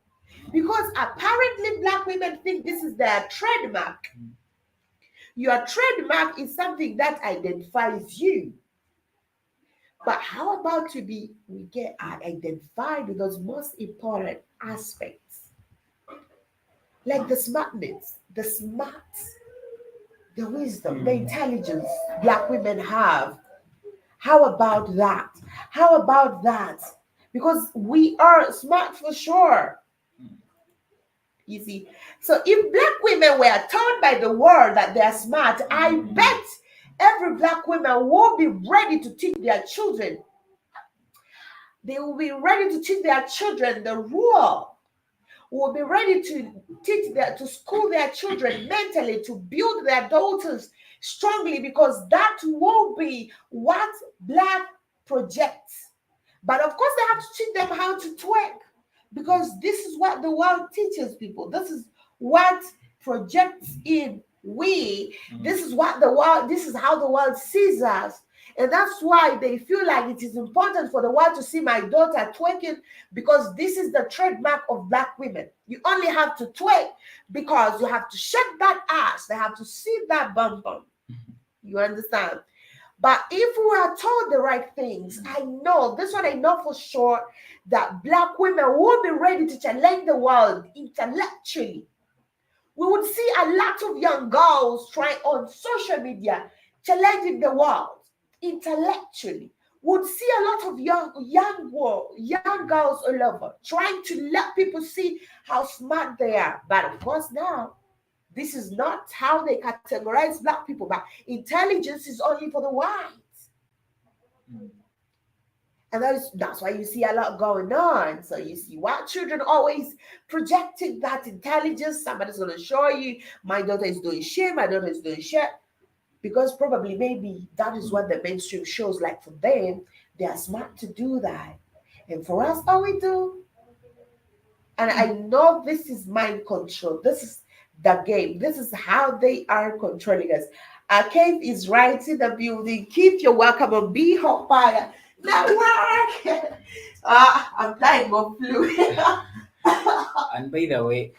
because apparently Black women think this is their trademark. Your trademark is something that identifies you. But how about we get identified with those most important aspects, like the smartness, the smarts, the wisdom, the intelligence Black women have. How about that? How about that? Because we are smart for sure. You see, so if Black women were told by the world that they are smart, I bet every Black woman will be ready to teach their children. They will be ready to teach their children the rule. Will be ready to school their children mentally, to build their daughters strongly, because that will be what Black projects. But of course, they have to teach them how to twerk, because this is what the world teaches people. This is what projects in we. This is what the world. This is how the world sees us. And that's why they feel like it is important for the world to see my daughter twerking, because this is the trademark of Black women. You only have to twerk because you have to shake that ass. They have to see that bum bum. You understand? But if we are told the right things, I know, this one I know for sure, that Black women will be ready to challenge the world intellectually. We would see a lot of young girls trying on social media, challenging the world intellectually. Would see a lot of young girls all over trying to let people see how smart they are. But of course, now this is not how they categorize Black people. But intelligence is only for the whites. And that's why you see a lot going on. So you see white children always projecting that intelligence. Somebody's going to show you, my daughter is doing shit, my daughter is doing shit. Because probably maybe that is what the mainstream shows like for them. They are smart to do that. And for us, all we do, and I know this is mind control. This is the game. This is how they are controlling us. Cave is right in the building. Keith, you're welcome on Be Hot Fire Network. I'm dying of flu. And by the way,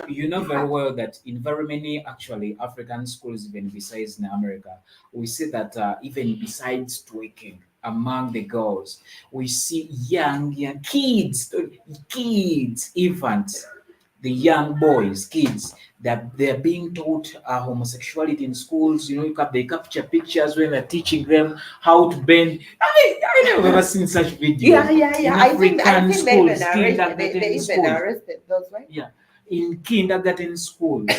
you know very well that in very many actually African schools, even besides in America, we see that even besides twerking among the girls, we see young kids, infants, the young boys, kids, that they're being taught homosexuality in schools. You know, they capture pictures when they're teaching them how to bend. I never ever seen such videos. Yeah. In I think African they even schools, arrested. They kindergarten even schools. arrested those, right? Yeah, in kindergarten schools.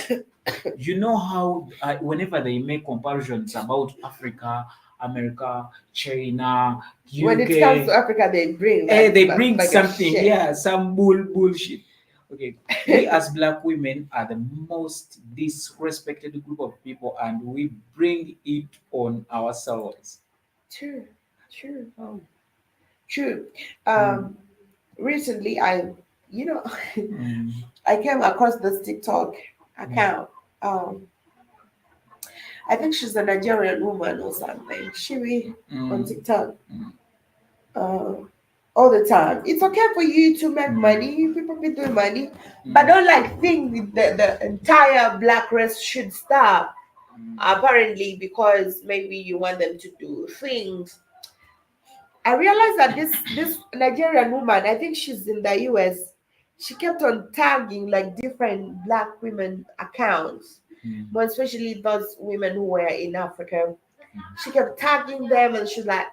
You know how whenever they make comparisons about Africa, America, China, When it comes to UK, Africa, they bring they bring like a something, shit. yeah, some bullshit. Okay, we as Black women are the most disrespected group of people, and we bring it on ourselves. True. Oh. True. Mm, Recently, you know, mm, I came across this TikTok mm, account. I think she's a Nigerian woman or something. She be on mm, TikTok mm, uh, all the time. It's okay for you to make mm, money. People be doing money, but mm, don't like think the entire black race should stop. mm, Apparently, because maybe you want them to do things. I realized that this Nigerian woman, I think she's in the US. She kept on tagging like different black women accounts, mm, more especially those women who were in Africa. She kept tagging them, and she's like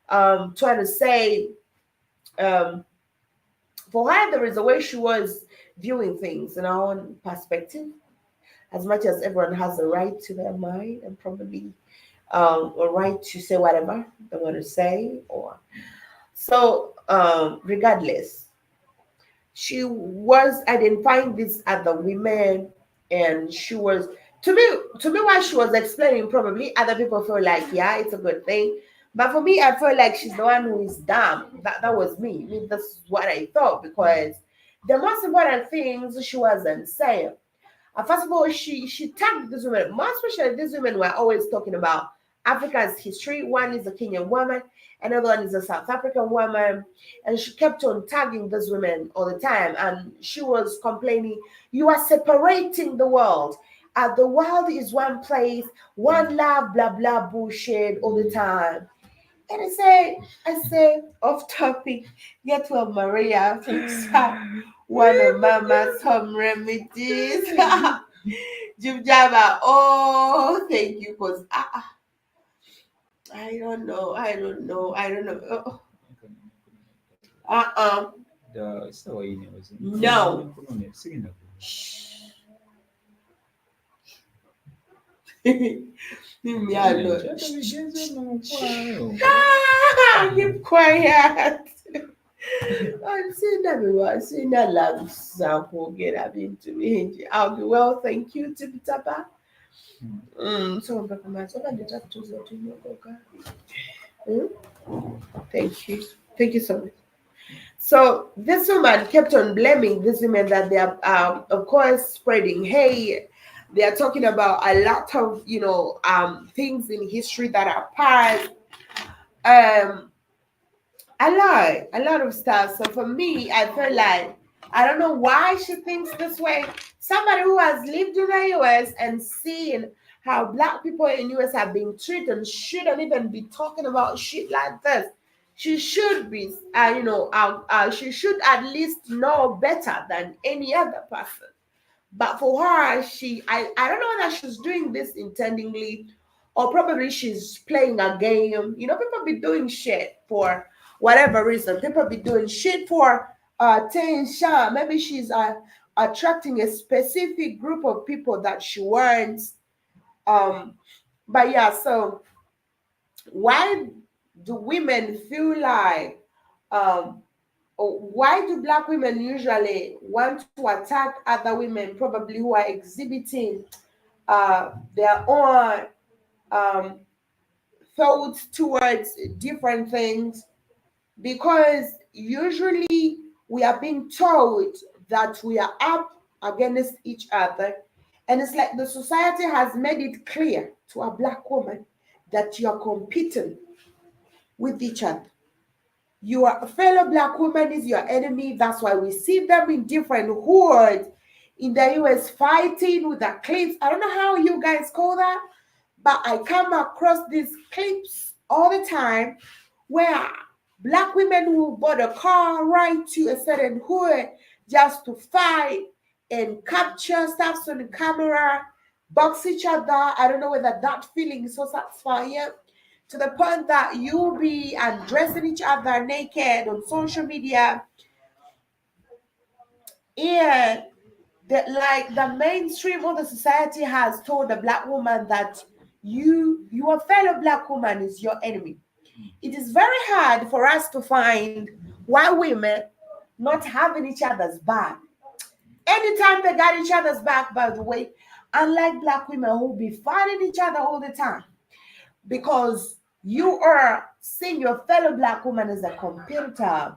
trying to say um, for her there is a way she was viewing things in her own perspective. As much as everyone has a right to their mind and probably a right to say whatever they want to say, or so regardless, she was identifying these other women, and she was to me while she was explaining, probably other people feel like, yeah, it's a good thing, but for me I feel like she's the one who is dumb. That was me. I mean, that's what I thought, because the most important things she wasn't saying. First of all, she tagged these women. More especially, these women were always talking about Africa's history. One is a Kenyan woman, another one is a South African woman, and she kept on tagging these women all the time. And she was complaining, "You are separating the world. The world is one place, one love, blah blah bullshit all the time." And I say, off topic, get well, Maria, fix up one of Mama's home remedies. Jib Jabba, oh, thank you, because I don't know. Oh, uh-uh. No. Leave me alone. Keep quiet. I'm seeing everyone. Seeing that love sample get up into me. I'll be well, thank you, Tipitapa. So I did that to you, okay? Thank you. Thank you so much. So this woman kept on blaming this women that they are, of course, spreading hate, They are talking about a lot of things in history that are past. Um, a lot of stuff. So for me, I feel like I don't know why she thinks this way. Somebody who has lived in the US and seen how black people in US have been treated shouldn't even be talking about shit like this. She should be, she should at least know better than any other person. But for her, I don't know that she's doing this intendingly, or probably she's playing a game. People be doing shit for whatever reason. People be doing shit for attention. Maybe she's attracting a specific group of people that she wants. Um, but yeah, so why do women feel like why do black women usually want to attack other women, probably who are exhibiting their own um, thoughts towards different things? Because usually we are being told that we are up against each other, and it's like the society has made it clear to a black woman that you're competing with each other. Your fellow black woman is your enemy. That's why we see them in different hordes in the US fighting with the clips. I don't know how you guys call that, but I come across these clips all the time where black women will board a car right to a certain hood just to fight and capture stuff on the camera, box each other. I don't know whether that feeling is so satisfying to the point that you'll be undressing each other naked on social media. And the mainstream of the society has told the black woman that your fellow black woman is your enemy. It is very hard for us to find white women not having each other's back. Anytime they got each other's back, by the way, unlike black women who be fighting each other all the time, because you are seeing your fellow black woman as a competitor.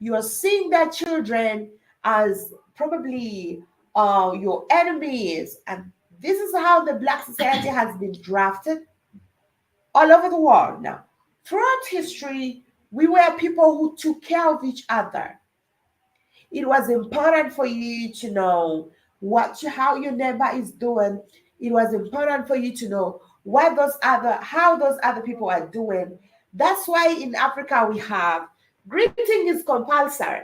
You are seeing their children as probably your enemies. And this is how the black society has been drafted all over the world now. Throughout history, we were people who took care of each other. It was important for you to know how your neighbor is doing. It was important for you to know how those other people are doing. That's why in Africa we have greeting is compulsory.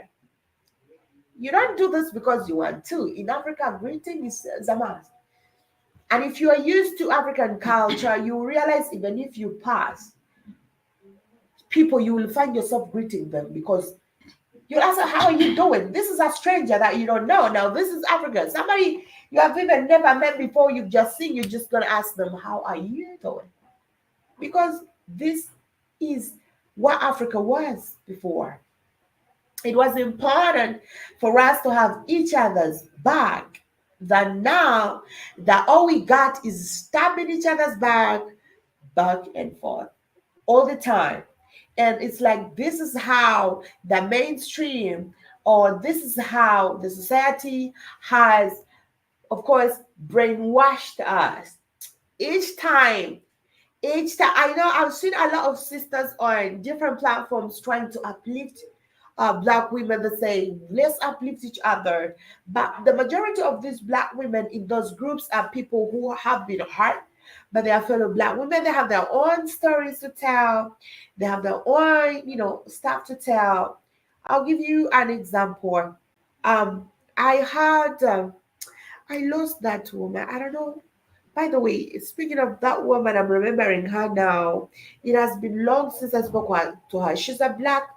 You don't do this because you want to. In Africa, greeting is a must. And if you are used to African culture, you realize even if you pass people, you will find yourself greeting them because you ask her, how are you doing? This is a stranger that you don't know. Now, this is Africa. Somebody you have even never met before, you've just seen, you're just going to ask them, how are you doing? Because this is what Africa was before. It was important for us to have each other's back than now that all we got is stabbing each other's back and forth all the time. And it's like this is how the mainstream or this is how the society has, of course, brainwashed us. Each time, I know I've seen a lot of sisters on different platforms trying to uplift black women that say let's uplift each other, but the majority of these black women in those groups are people who have been hurt by their fellow black women. They have their own stories to tell, they have their own stuff to tell. I'll give you an example. I had I lost that woman. I don't know. By the way, speaking of that woman, I'm remembering her now. It has been long since I spoke to her. She's a black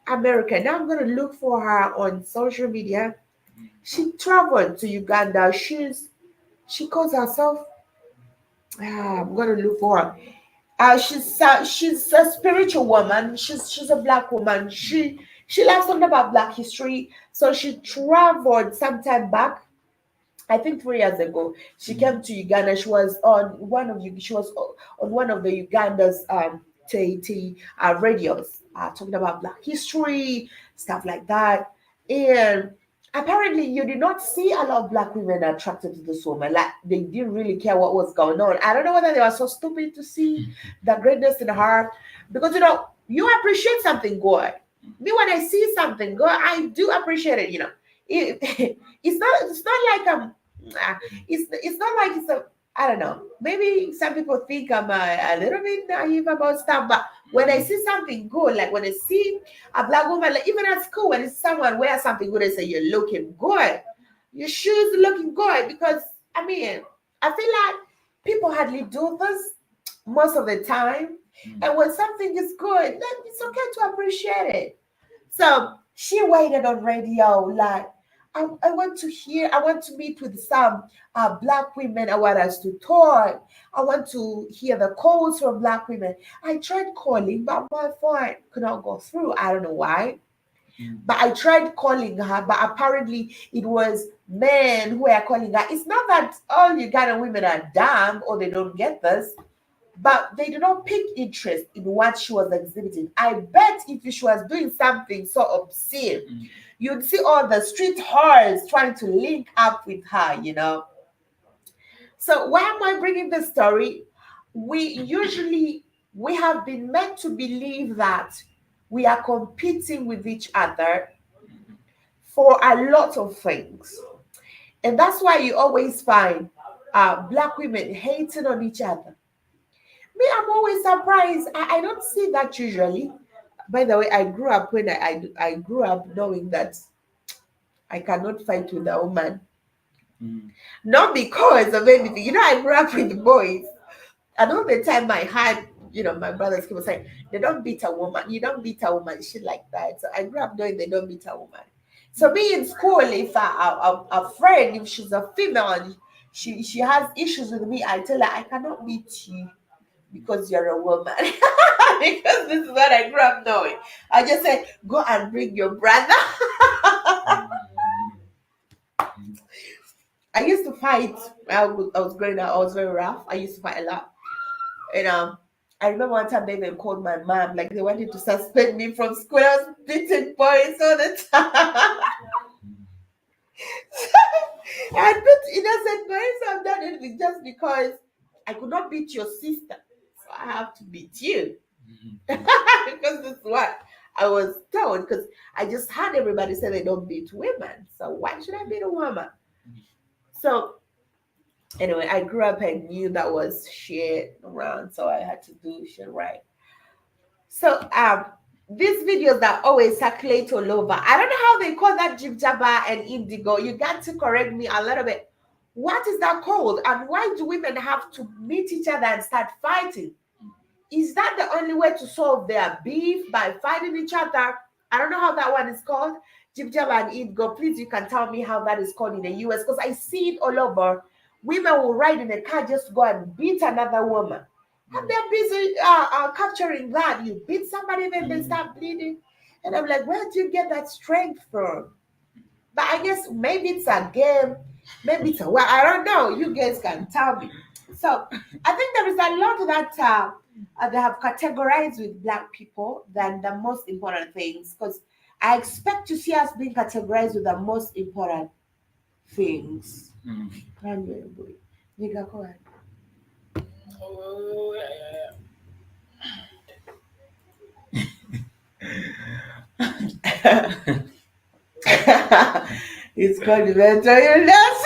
American. Now I'm going to look for her on social media. She traveled to Uganda. She calls herself. I'm going to look for her. She's a spiritual woman. She's a black woman. She loves something about black history. So she traveled sometime back. I think 3 years ago, she came to Uganda. She was on one of the Uganda's radios, talking about Black history, stuff like that. And apparently you did not see a lot of black women attracted to this woman. Like they didn't really care what was going on. I don't know whether they were so stupid to see the greatness in her, because you appreciate something good. Me, when I see something good, I do appreciate it. It, it's not like it's not like it's a, I don't know. Maybe some people think I'm a little bit naive about stuff, but when I see something good, like when I see a black woman, like even at school, when it's someone wear something good, and say you're looking good, your shoes looking good, because I mean, I feel like people hardly do this most of the time, and when something is good, then it's okay to appreciate it. So she waited on radio, like, I want to hear, I want to meet with some black women. I want us to talk. I want to hear the calls from black women. I tried calling, but my phone could not go through. I don't know why. But I tried calling her, but apparently it was men who are calling her. It's not that all Ugandan women are dumb or they don't get this, but they do not pick interest in what she was exhibiting. I bet if she was doing something so obscene, you'd see all the street whores trying to link up with her. So why am I bringing this story? We have been meant to believe that we are competing with each other for a lot of things. And that's why you always find black women hating on each other. Me, I'm always surprised. I don't see that usually. By the way, I grew up when I grew up knowing that I cannot fight with a woman. Not because of anything. I grew up with boys. And all the time I had, my brothers keep saying, they don't beat a woman. You don't beat a woman, shit like that. So I grew up knowing they don't beat a woman. So me in school, if a friend, if she's a female and she has issues with me, I tell her, I cannot beat you because you're a woman. Because this is what I grew up knowing. I just said, go and bring your brother. I used to fight. I was growing up. I was very rough. I used to fight a lot. And I remember one time they even called my mom. Like they wanted to suspend me from school. I was beating boys all the time. I beat innocent boys. I've done anything just because I could not beat your sister. So I have to beat you. Because this is what I was told. Because I just had everybody say they don't beat women. So why should I beat a woman? So anyway, I grew up and knew that was shit around, so I had to do shit right. So these videos that always circulate all over. I don't know how they call that jib jabba and indigo. You got to correct me a little bit. What is that called? And why do women have to meet each other and start fighting? Is that the only way to solve their beef, by fighting each other? I don't know how that one is called. Jib jabba and indigo. Please, you can tell me how that is called in the US, because I see it all over. Women will ride in a car just to go and beat another woman. And they're busy capturing that. You beat somebody, then they start bleeding. And I'm like, where do you get that strength from? But I guess maybe it's a game. Maybe it's well, I don't know. You guys can tell me. So I think there is a lot that they have categorized with black people than the most important things. Because I expect to see us being categorized with the most important things. Anyway, boy. Nigga, go ahead. Oh, It's called mental illness.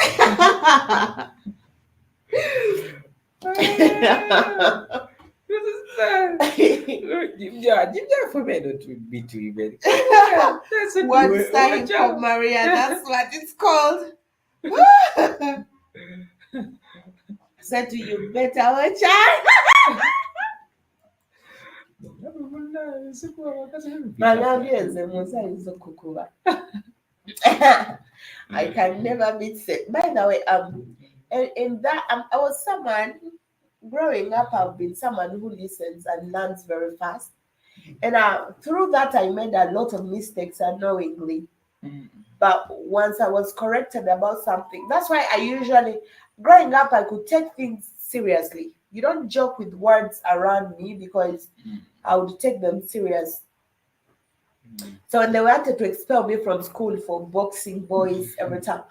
Jibja for me not be too bad. One time for Maria, that's what it's called. Said to you, better watch out. I can never meet it. By the way, in that I was someone growing up. I've been someone who listens and learns very fast, and through that I made a lot of mistakes unknowingly. But once I was corrected about something, that's why I usually, growing up, I could take things seriously. You don't joke with words around me because I would take them serious. So when they wanted to expel me from school for boxing boys every time,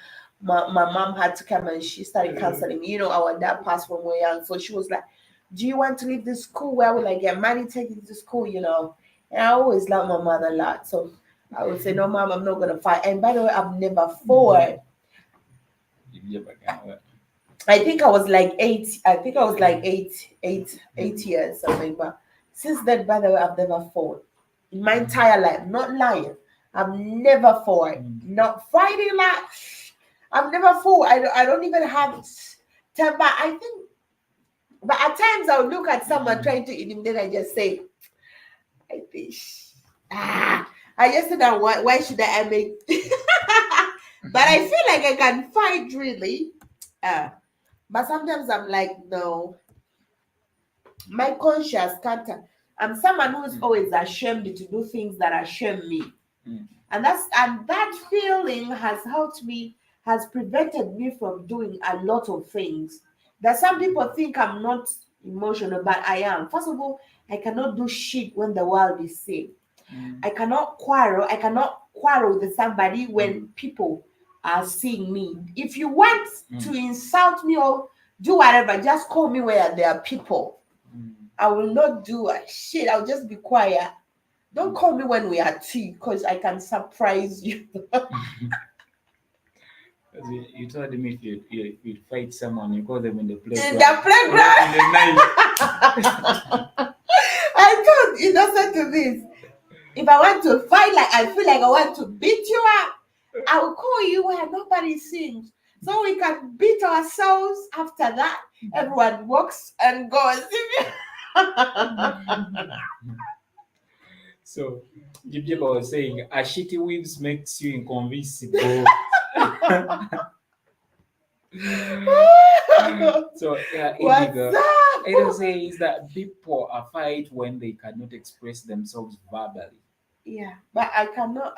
my mom had to come and she started counseling me. Our dad passed when we were young. So she was like, do you want to leave this school? Where will I get money taking to school? And I always loved my mother a lot. So I would say, no, mom, I'm not going to fight. And by the way, I've never fought. I think I was like 8. I think I was like 8 years, something. But since then, by the way, I've never fought in my entire life. Not lying. I've never fought. Not fighting like I've never fought. I don't even have temper. I think, but at times I'll look at someone trying to intimidate. I just say, I think, I just said that. Why should I make? But I feel like I can fight really. But sometimes I'm like, no, my conscience can't. I'm someone who's always ashamed to do things that shame me. And that feeling has helped me, has prevented me from doing a lot of things that some people think I'm not emotional, but I am. First of all, I cannot do shit when the world is sick. I cannot quarrel. I cannot quarrel with somebody when people are seeing me. If you want to insult me or do whatever, just call me where there are people. I will not do a shit. I'll just be quiet. Don't call me when we are tea, because I can surprise you. You told me if you fight someone, you call them in the playground. In the playground. In the night. I told Innocent to this. If I want to fight, like I feel like I want to beat you up, I will call you where nobody sings, so we can beat ourselves. After that, everyone walks and goes. So, Jibjeba was saying, a shitty waves makes you inconvincible. So, Indigo, it says that people are fight when they cannot express themselves verbally. Yeah, but I cannot.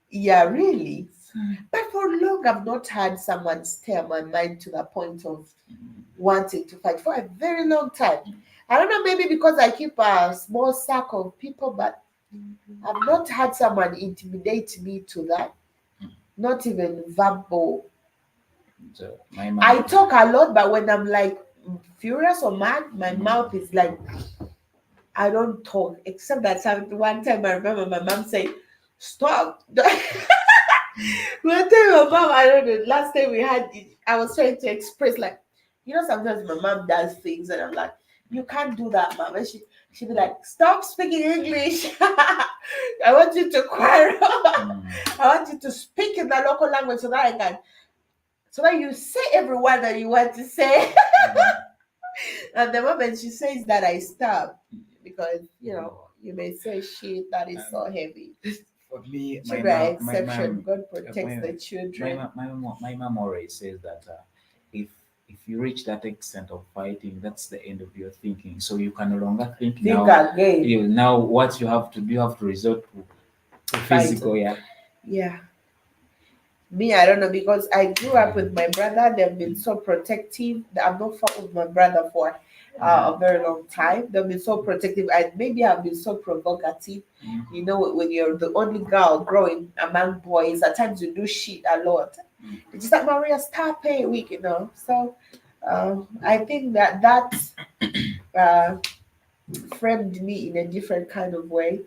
Yeah, really. But for long, I've not had someone stir my mind to the point of wanting to fight for a very long time. I don't know, maybe because I keep a small circle of people, but I've not had someone intimidate me to that. Not even verbal. So, my mom, I talk a lot, but when I'm like furious or mad, my mouth is like, I don't talk. Except that one time I remember my mom saying, stop. One time my mom, I don't know, last time we had it, I was trying to express, like, sometimes my mom does things and I'm like, you can't do that, mom. And she'd be like, stop speaking English. I want you to quarrel. I want you to speak in the local language so that you say every word that you want to say. And the moment she says that, I stop, because you may say shit that is so heavy. For me, exception. God protects the children. My mom always says that if you reach that extent of fighting, that's the end of your thinking. So you can no longer think now. Again. Now what you have to do, you have to resort to physical. Yeah. Me, I don't know, because I grew up with my brother. They've been so protective. I've not fought with my brother for a very long time. They've been so protective. Maybe I've been so provocative. When you're the only girl growing among boys, at times you do shit a lot. It's just like, Maria, stop it, weak, So I think that framed me in a different kind of way.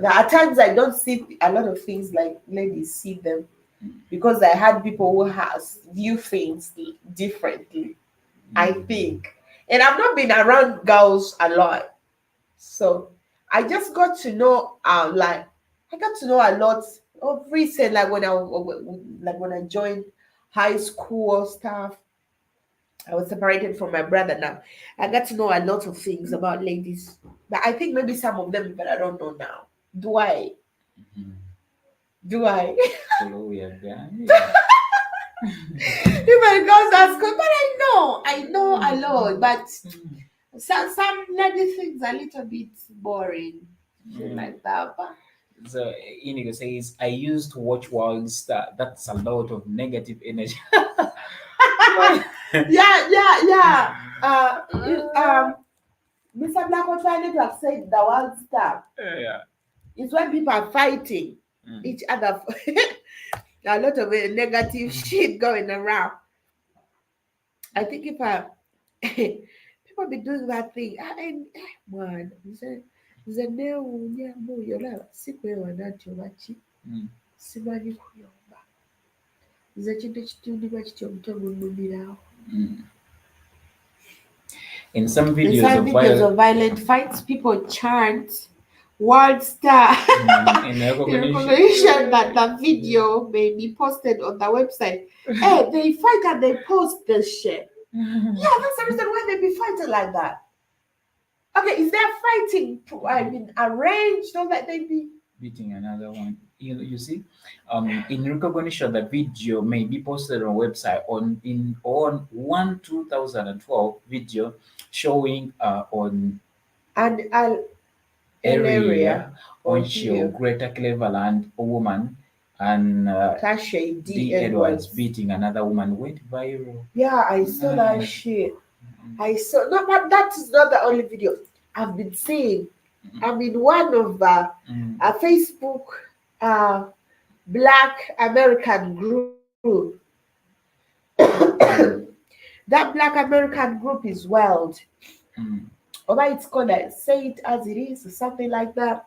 At times I don't see a lot of things like ladies see them, because I had people who view things differently, I think. And I've not been around girls a lot. So I just got to know, I got to know a lot of recent, like when I joined high school stuff. I was separated from my brother now. I got to know a lot of things about ladies. But I think maybe some of them, but I don't know now. Do I? Do I? Follow your gun. Even girls ask, but I know a lot, but some lady things are a little bit boring. Like that. But so Inigo says, I used to watch Wild Star. That's a lot of negative energy. yeah. Mr. Black was trying to have said the Wild Star. Yeah. It's when people are fighting each other. A lot of negative shit going around. I think if people be doing that thing, man, nze neewuunya sikwewa baki simanyi kuyomba nze ekintu ekitundibwa kityo omutwe gunnumirawo. In some In videos some of videos of violent fights, people chant world star in in recognition. recognition that the video may be posted on the website. Hey, they fight and they post this shit. Yeah, that's the reason why they be fighting like that. Okay, is there fighting? I mean, arranged so that they be Beating another one. You see, in recognition, the video may be posted on website on 2012 video showing on an area or on show Greater Cleveland, a woman, and Tasha D. Edwards beating another woman went viral. Yeah, I saw that shit. I saw no, but that is not the only video I've been seeing. I'm in one of a Facebook Black American group. That Black American group is wild. Or it's called Say It As It Is or something like that.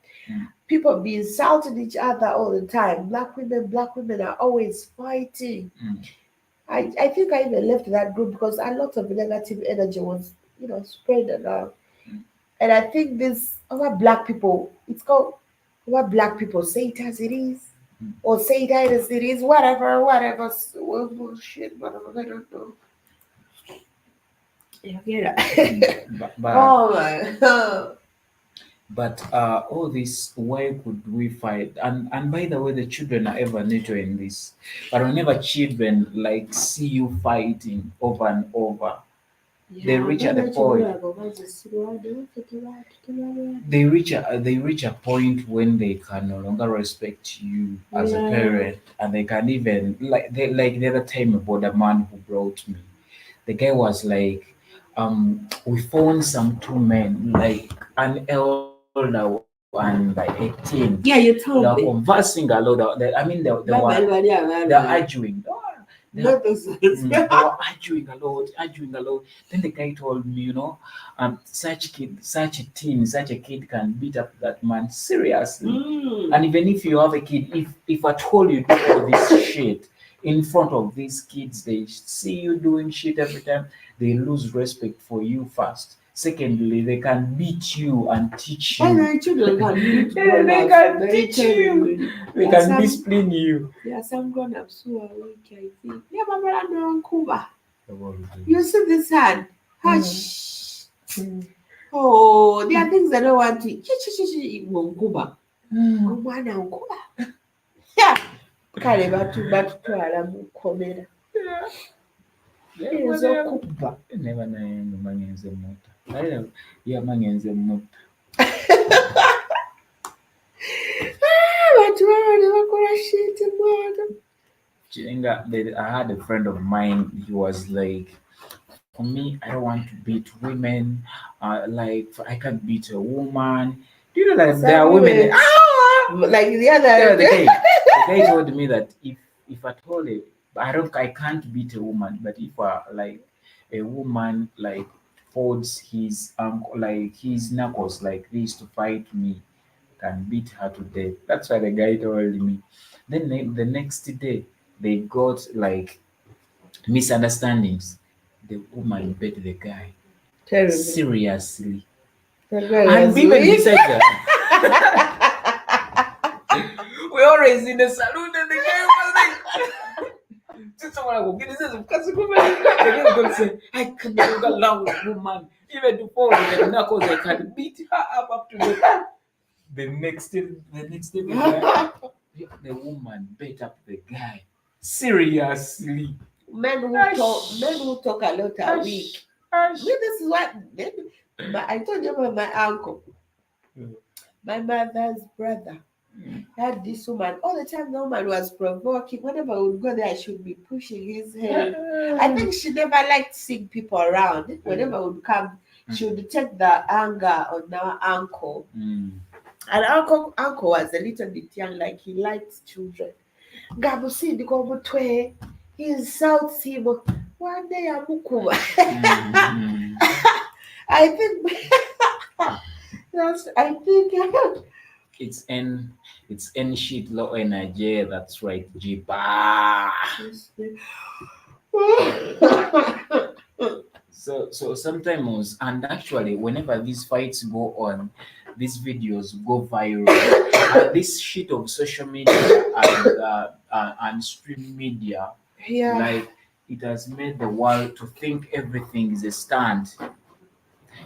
People be insulting each other all the time. Black women are always fighting. I think I even left that group because a lot of negative energy was, spread around. And I think this our black people, it's called our black people say it as it is. Or say it as it is, whatever, bullshit, whatever, I don't know. Yeah. Oh my God. But all this, why could we fight? And by the way, the children are ever nature in this. But whenever children like see you fighting over and over, they reach at the point. They reach a point when they can no longer respect you as a parent, and they can even like the other time about the man who brought me. The guy was like, we found some two men, like an elder and like 18. Yeah, you told They me. were conversing a lot. They were arguing. They were arguing a lot. Then the guy told me, such a kid can beat up that man seriously. And even if you have a kid, if at all you do all this shit in front of these kids, they see you doing shit every time, they lose respect for you first. Secondly, they can beat you and teach you. Children can beat They can teach you. They can discipline you. Yeah, some grown-ups who are weak, I think. Yeah, Mama, no, Kuba. You see this hand? Hush. Oh, there are things I don't want to. Kuba. Kuba. Yeah. Kale batutwala mu kkomera. Eyinza okubba. Never naye manyenze mutta. Yeah, manyenze mutta. Abantu baba ne bakola shit mwana. I had a friend of mine. He was like, for me, I don't want to beat women. I can't beat a woman. Do you know that there are women? Like the other. The guy told me that if at all, I can't beat a woman. But if a woman like folds his his knuckles like this to fight me, can beat her to death. That's why the guy told me. Then the next day they got like misunderstandings. The woman beat the guy. Terrible. Seriously. And women beside that. We always in the saloon and the guy was like, I can never allow a woman even to fall with the knuckles. I can beat her up to the next day. The woman beat up the guy. Seriously. Men who talk a lot are weak. This is what I told you about my uncle. My mother's brother had this woman. All the time the woman was provoking. Whenever I would go there, I should be pushing his head. I think she never liked seeing people around. Whenever I would come, she would take the anger on our uncle And uncle was a little bit young, like he liked children. Gabusindi Gobutwe, he insults him. One day Amukuba. Mm. I think I think It's N shit low energy. That's right, Jiba. So sometimes, and actually, whenever these fights go on, these videos go viral. This shit of social media and stream media, yeah. like it has made the world to think everything is a stunt.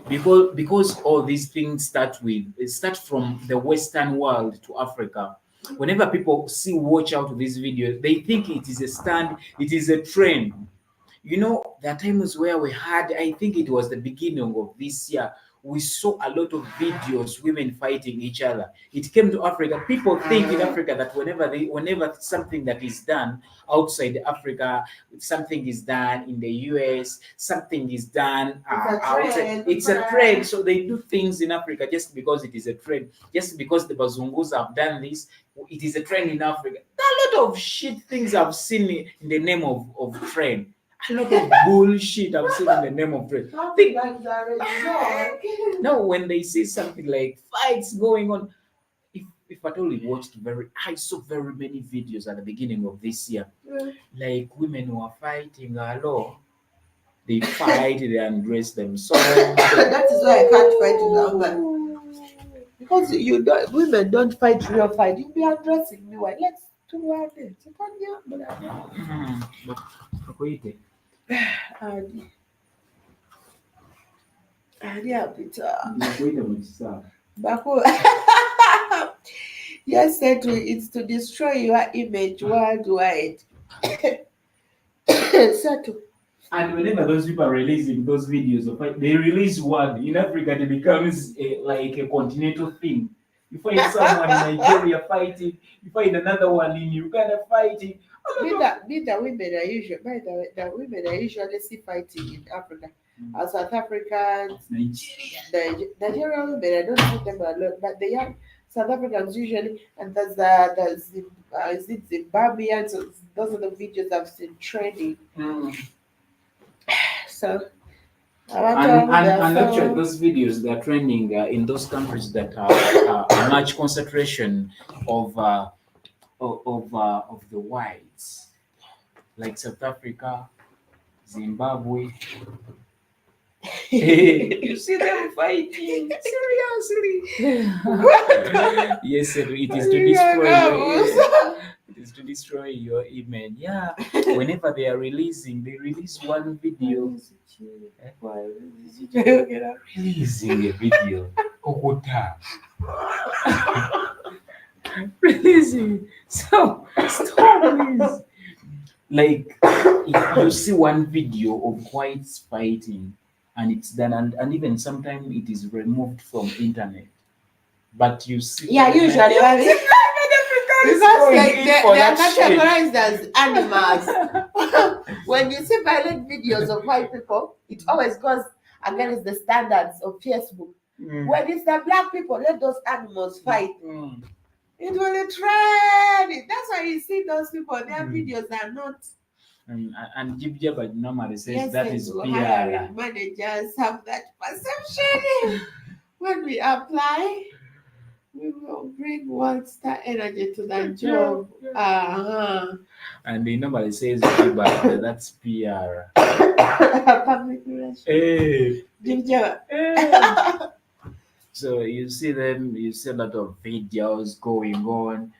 Because all these things start from the Western world to Africa. Whenever people watch out these videos, they think it is a stand, it is a trend. There are times where we had, I think it was the beginning of this year, we saw a lot of videos, women fighting each other. It came to Africa. People think in Africa that whenever something that is done outside Africa, something is done in the US, something is done outside. It's a trend. So they do things in Africa just because it is a trend. Just because the Bazungus have done this, it is a trend in Africa. There are a lot of shit things I've seen in the name of trend. A lot of bullshit I've seen in the name of trade. Now, when they see something like fights going on, if at all you watched I saw very many videos at the beginning of this year, like women who are fighting hello, they fight, they undress themselves. That is why I can't fight in London. Because women don't fight real fight. You'll be undressing me. Why? Let's do our thing. Bakoyite. Bakoyite mu kisaawe. Yes, it's to destroy your image worldwide. Settle. And whenever those people are releasing those videos of fight, they release one in Africa, it becomes like a continental thing. You find someone in Nigeria fighting, you find another one in Uganda fighting. The women are usually, by the way, the women are usually see fighting in Africa. South Africans, Nigerian women, I don't see them a lot, but the young South Africans usually, and there's is it Zimbabweans? So those are the videos I've seen trending. So, and actually, those videos they're trending in those countries that have a large concentration of the whites, like South Africa, Zimbabwe. You see them fighting seriously. Yes, it is to destroy. It is to destroy your image. Yeah. Whenever they release one video. Releasing a video. Okota. Releasing. So stop please. Like if you see one video of whites fighting and it's done and even sometimes it is removed from internet. But you see usually because they are categorized as animals. When you see violent videos of white people, it always goes against the standards of Facebook. When it's the black people, let those animals fight. It will trend. That's why you see those people, their videos are not. And Jibjaba normally says yes, that is PR. Managers have that perception. When we apply, we will bring one star energy to that job. And he normally says Jiba, that's PR. Public relations. Hey. Hey. So you see a lot of videos going on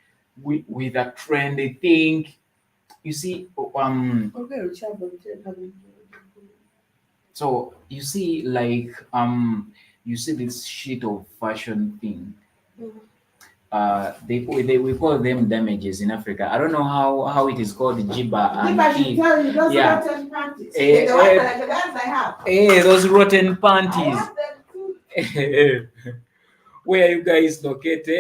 with a trendy thing. You see, so you see, like, you see this shit of fashion thing. We call them damages in Africa. I don't know how it is called, Jiba and rotten panties. The guys I have. Hey, those rotten panties. Where are you guys located?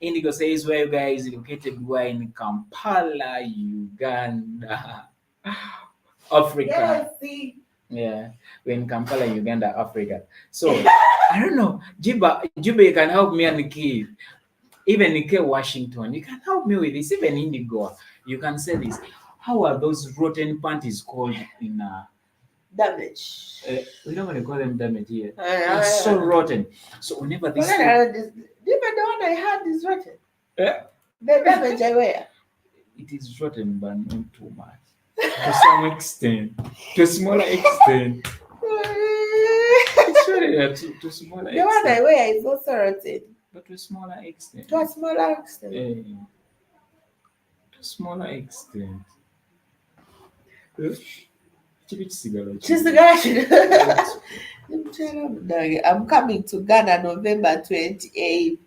Indigo says where you guys located. We're in Kampala, Uganda, Africa. Yes, see. Yeah, we're in Kampala, Uganda, Africa. So I don't know, Juba, you can help me and Nikki. Even Nikki Washington, you can help me with this. Even Indigo, you can say this. How are those rotten panties called in Damage. we don't want to call them damage here. It's so rotten. So whenever this thing, Even the one I had is rotten. eh, The damage I wear. it is rotten, but not too much. To some extent, to a smaller extent. It's rotten to smaller The one I extent, wear is also rotten. but to a smaller extent. To a smaller extent. To a smaller extent. Eh, Chibi kisigala ki? She's the guy. I'm coming to Ghana November 28th.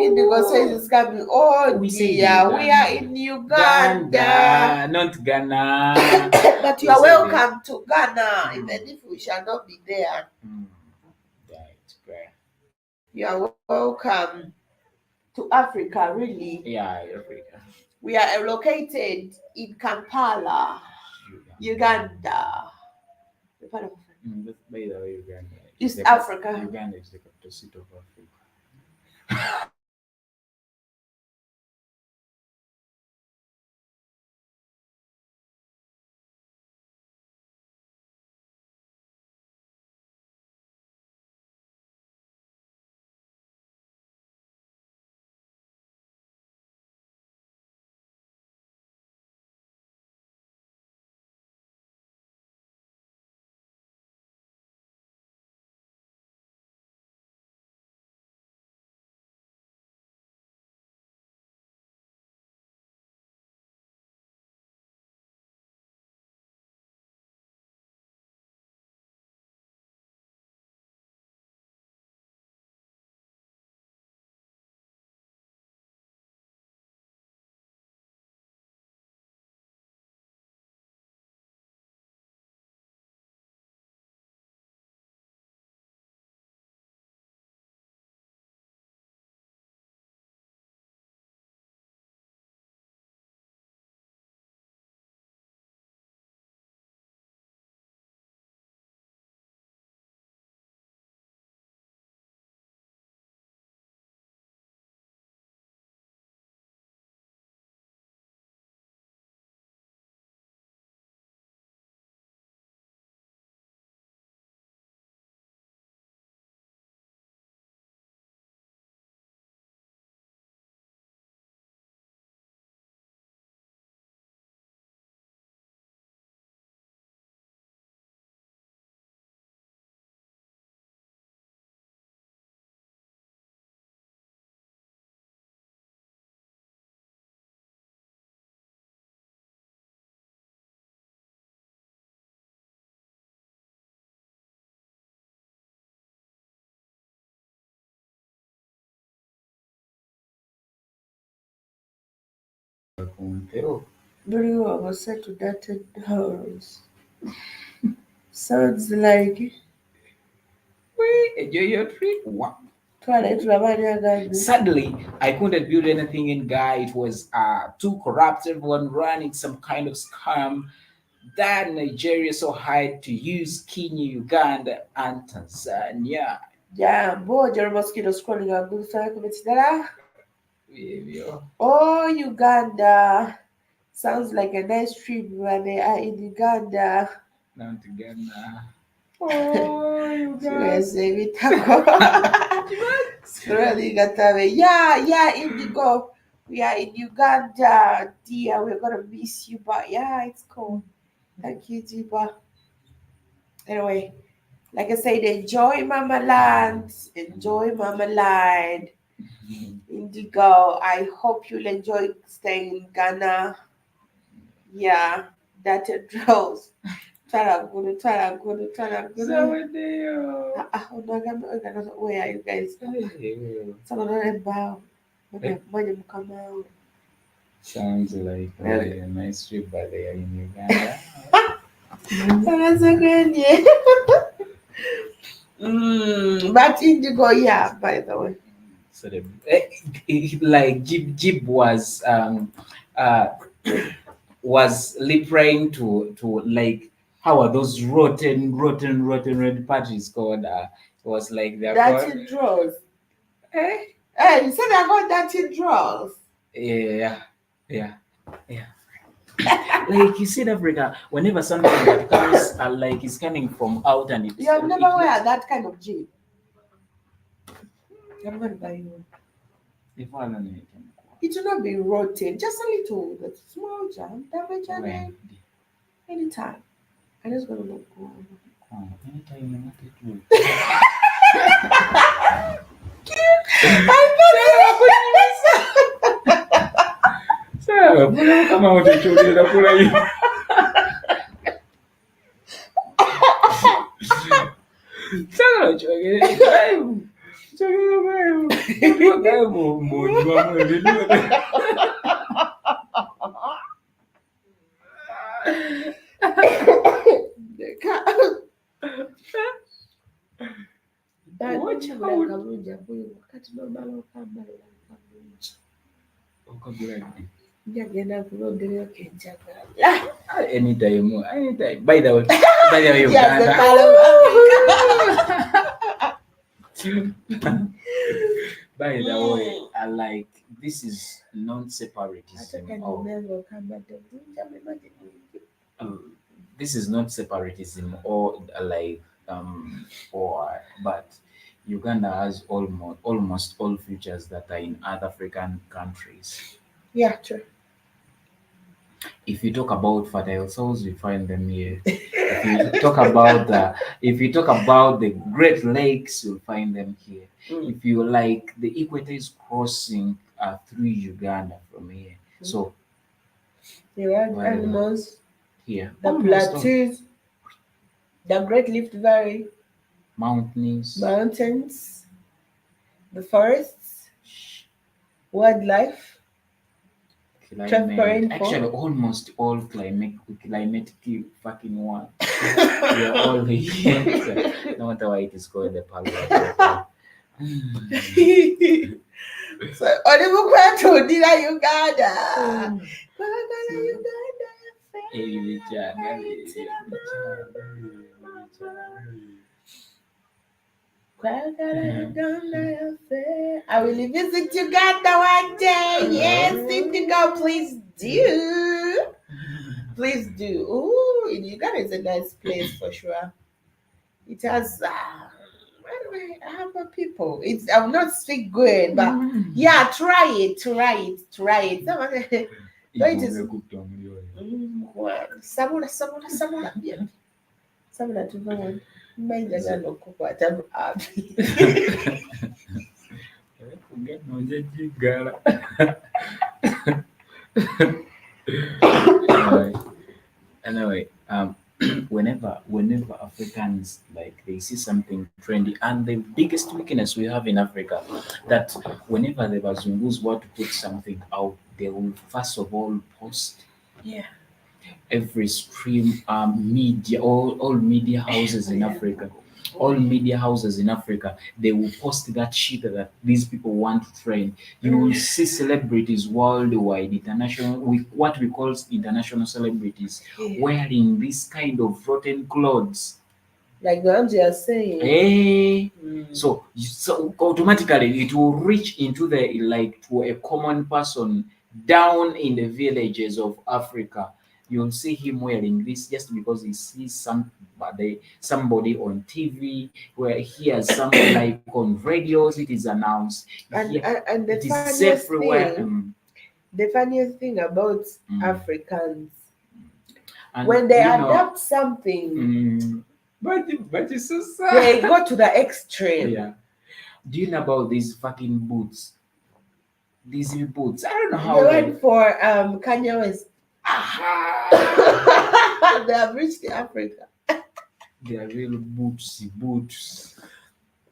Indigo says it's coming. Oh We say dear, we are Uganda. in Uganda. Ghana, not Ghana. But you We are say welcome to Ghana, even if we shall not be there. Right, great. You are welcome to Africa, really. Yeah, Africa. We are located in Kampala, Uganda. But by the way, Uganda. East Africa. Uganda is the capital city of Africa. Blue Omosetu Dutton House. Sounds like Enjoy your trip. Wow. Twilight Ramanya. Sadly, I couldn't build anything in Guy. It was too corrupt. Everyone running some kind of scam. That Nigeria so hard to use Kenya, Uganda, and Tanzania. Yeah, boy, your mosquito scrolling on good time. Yeah. Oh, Uganda. Sounds like a nice trip when they are in Uganda. Not Uganda. Oh, Uganda. Siwezi vitako. Scrolling at yeah, Indigo. We are in Uganda, dear. We're gonna miss you, but yeah, it's cool. Thank you, Jiba. Anyway, like I said, enjoy Mama Land. Enjoy Mama Land. Indigo, I hope you'll enjoy staying in Ghana. Yeah, that draws. Taraguru. Where are you guys? Sounds like a nice trip, but they are in Uganda. That's a good, yeah. But Indigo, yeah, by the way. So like Jib uh, was referring to like How are those rotten red parties called? It was like they're called. Dirty draws. Eh? Hey, you said I got dirty draws. Yeah, yeah, yeah. Like you see in Africa, whenever something that comes like is coming from out and You have it never wear that kind of jean. I'm going to buy you one. if I don't know, It will not be rotten, just a little, the small jam, damage on it. when Anytime. And it's going to look good. anytime you want it to. Sawa, mbona kama utacholela kula hiyo? Sawa, chogelea. Chogelea. Chogelea mbona mwele ndio. Njagenda kulondera kenjagala. Anytime. By the way, Yes, the Uganda. Palo Africa. By the way, I like this is non-separatism. This is not separatism or like or but Uganda has almost all features that are in other African countries. Yeah, true. If you talk about fertile soils, you find them here. If you talk about the Great Lakes, you'll find them here. If you like, the equator is crossing through Uganda from here. So The wild well, animals, here, the almost all plateaus, the Great Rift Valley, mountains, mountains, the forests, wildlife, climate. rainfall. Actually, almost all climatic fucking one. We are all here. No matter why it is called the Palo Africa. So, Olivukwetu Uganda. Uganda. I will visit Uganda one day. Yes, Indigo, please do. Please do. Ooh, Uganda is a nice place for sure. It has I have a people. It's I will not speak good, but yeah, try it. Samula. Yeah. Samula tuvaona. Mmenja nokukwata abi. Anyway, whenever Africans like they see something trendy, and the biggest weakness we have in Africa, that whenever the Bazungus want to put something out, they will first of all post Yeah. every stream media, all media houses in Africa. All media houses in Africa, they will post that shit that these people want to trend. You will see celebrities worldwide, international, what we call international celebrities, wearing this kind of rotten clothes. Like Gamji are saying. Hey. So automatically it will reach into the like to a common person down in the villages of Africa. You'll see him wearing this just because he sees somebody on TV, where he has something like on radios. It is announced, And the it is funniest everywhere. thing, the funniest thing about Africans, And when they you know, adapt something, but it's so sad. they go to the extreme. Yeah. Do you know about these fucking boots? These boots. I don't know how They went for Kanye West. They have reached Africa. They are real boots.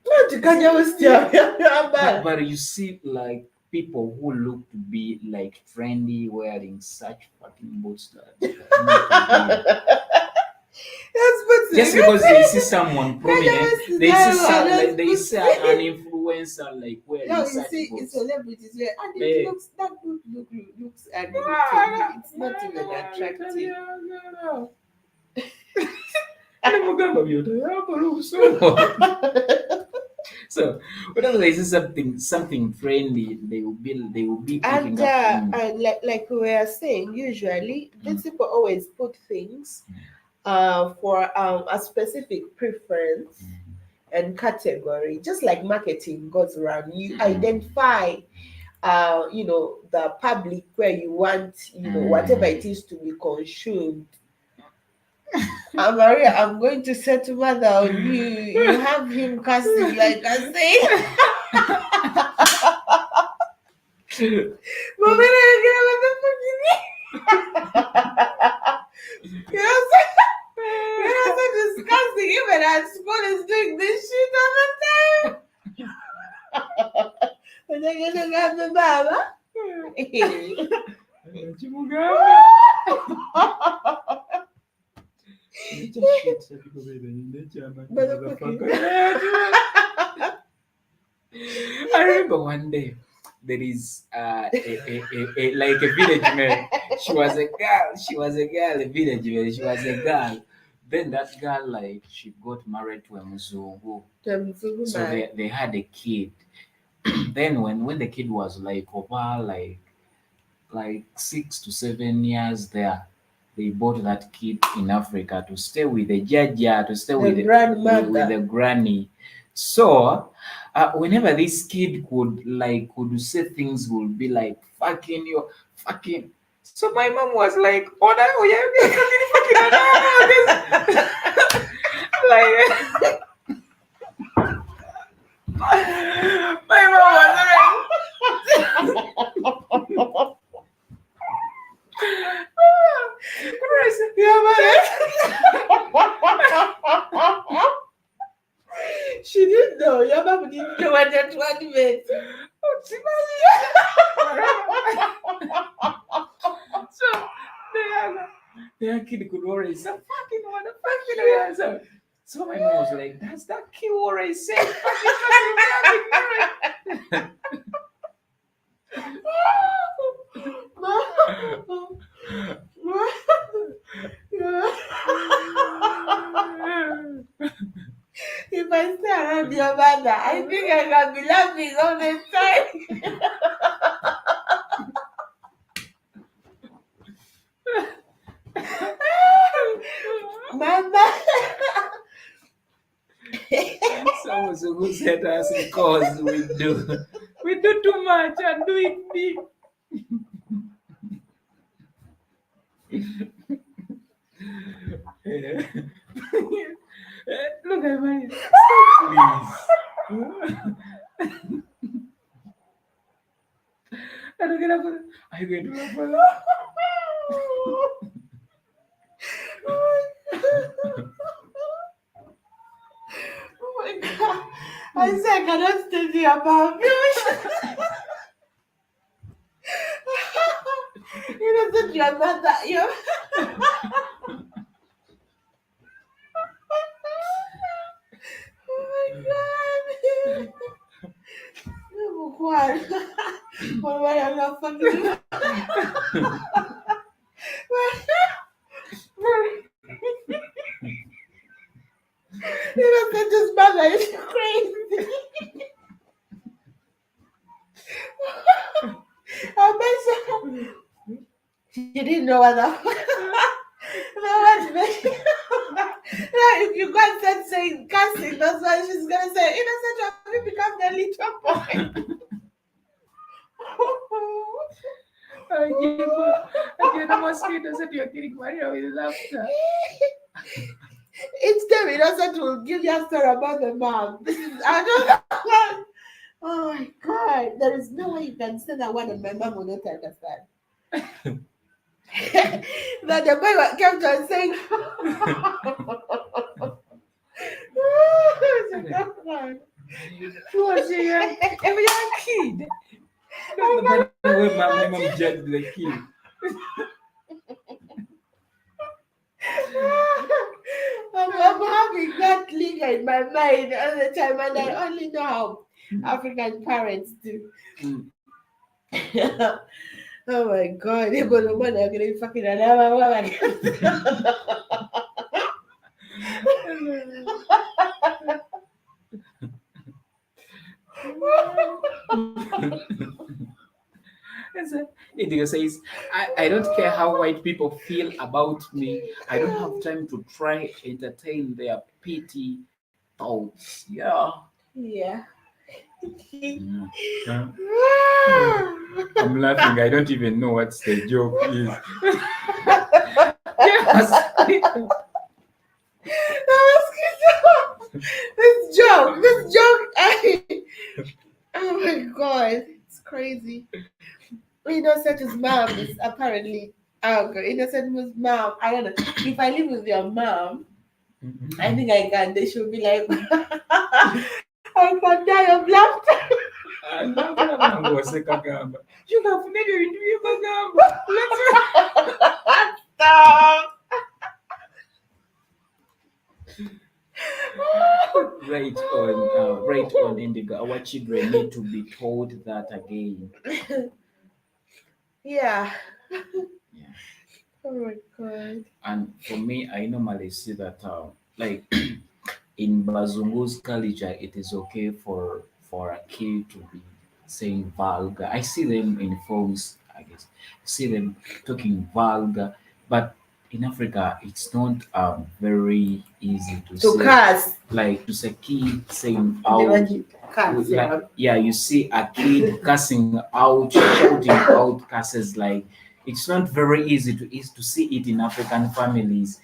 Not to Kanye West. But you see, like people who look to be like trendy wearing such fucking boots just because they see someone prominent, they see an influencer like wearing No, you such see, boots. it's celebrities wear, and it Hey. looks that looks and it's not even attractive. Nemugamba by'otayambala obusomo. So whenever there is something friendly, they will be And picking up. like we were saying, usually these people always put things for a specific preference and category. Just like marketing goes around, you identify the public where you want, whatever it is to be consumed. Maria, I'm going to set mother on you. You have him casting like I say. Mama, what the fuck you mean? You're so disgusting. Even at school is doing this shit all the time. And then you're gonna have the mama. I remember one day there is like a village man. She was a girl, a village man, she was a girl. Then that girl, like, she got married to a Mzungu. So they had a kid. Then when the kid was like over like 6 to 7 years there, they bought that kid in Africa to stay with the jaja, to stay with with the granny. So whenever this kid could say things, would be like fucking you, fucking. So my mom was like, "Oh, no, yeah, fucking, like." My mom was like, She didn't know. Your mom didn't know what that one meant. So their kid could always say, "Fucking motherfucking." So my mom was like, "Does that kid always say fucking?" If I stay around your mother, I think I can be laughing all the time. Mama. So who said us because we do too much and do it big. Look at my please. I don't get up. Are you going to laugh for that? Oh my god. I say I cannot stay there about you. You know that your mother, oh my god. Oh my god. Why am I not fucking You know that this mother is crazy. I bet she didn't know what the fuck. No one's making. Now, if you go and start saying casting, that's why she's gonna say, Innocent, have you become the little boy? Again, the mosquitoes that you're killing Maria with laughter. Each time Innocent will give you a story about the mom. This is, I don't know. Oh my god. There is no way you can say that one and my mom will not understand. That the boy kept on saying, Who was a young kid? But the way my mom judged the kid. I'm having that linger in my mind all the time, and I only know how African parents do. Oh my god, they're gonna fucking It says, I don't care how white people feel about me. I don't have time to try entertain their petty thoughts. Yeah. Yeah. Mm. Yeah. I'm laughing. I don't even know what the joke is. Yes. This joke, oh my god, it's crazy. Innocent's mom is apparently, oh god, Innocent's mom, I don't know. If I live with your mom, I think I can. They should be like, I can die of laughter. Chikafunenge vintu vyemagamba. Stop. Right on, Indigo. Our children need to be told that again. Yeah. Yeah. Oh my god. And for me, I normally see that, like in Bazungu's culture, it is okay for a kid to be saying vulgar. I see them in phones, I guess. I see them talking vulgar, but in Africa, it's not very easy to To say. curse. Like to say kid saying They out. want you to curse, yeah. Like, yeah, you see a kid cussing out, shouting out curses. Like it's not very easy to see it in African families.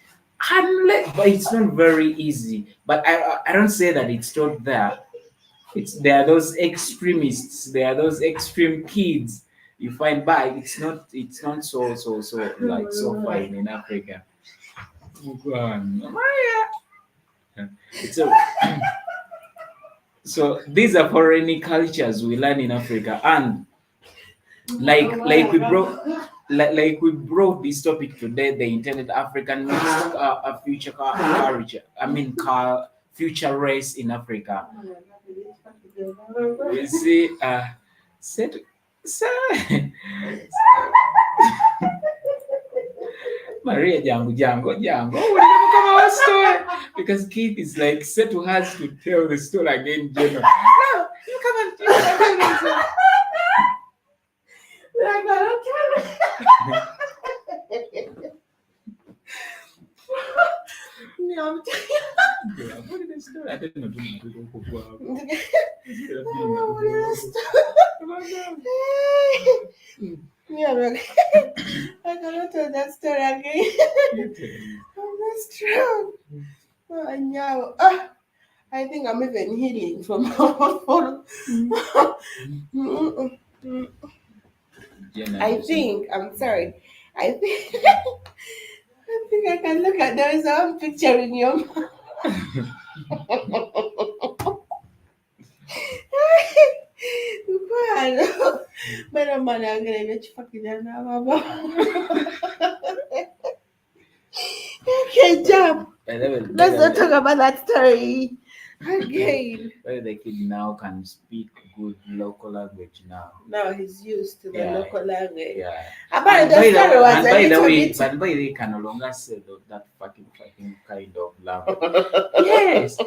But it's not very easy. But I don't say that it's not there. There are those extremists. There are those extreme kids you find. But it's not so like so fine in Africa. It's a, so these are foreign cultures we learn in Africa, and like we brought this topic today, the intended African mixed future culture. I mean, future race in Africa. We see set, Maria Jango Jango Jango. Come our story because Keith is like Setu has to tell the story again. General. No, you come and tell the story. I gotta tell No, I'm What did the story? I didn't know. Yeah, but I cannot tell that story again. I'm not strong. Oh, no. I think I'm even healing from I think, I'm sorry. I think I can look at there is one picture in your mouth. But man, I'm gonna get you fucking now, okay, job. Let's not talk about that story again. Whether the kid now can speak good local language now. Now he's used to the Yeah. local language. Yeah. But the story was And a by the little way, bit. but by the way, can no longer say that fucking kind of language. Yes.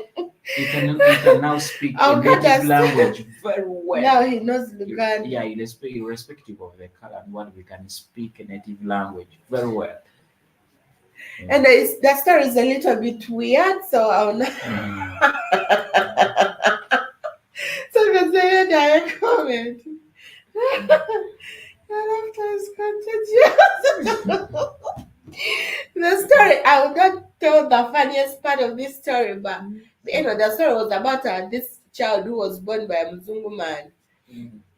You can now speak a native language very well. Now he knows Luganda. Yeah, irrespective of the color and what we can speak a native language very well. Yeah. And that story is a little bit weird, so I'll not. So you can say a direct comment. Your laughter is contagious. The story, I will not tell the funniest part of this story, but the story was about this child who was born by a Mzungu man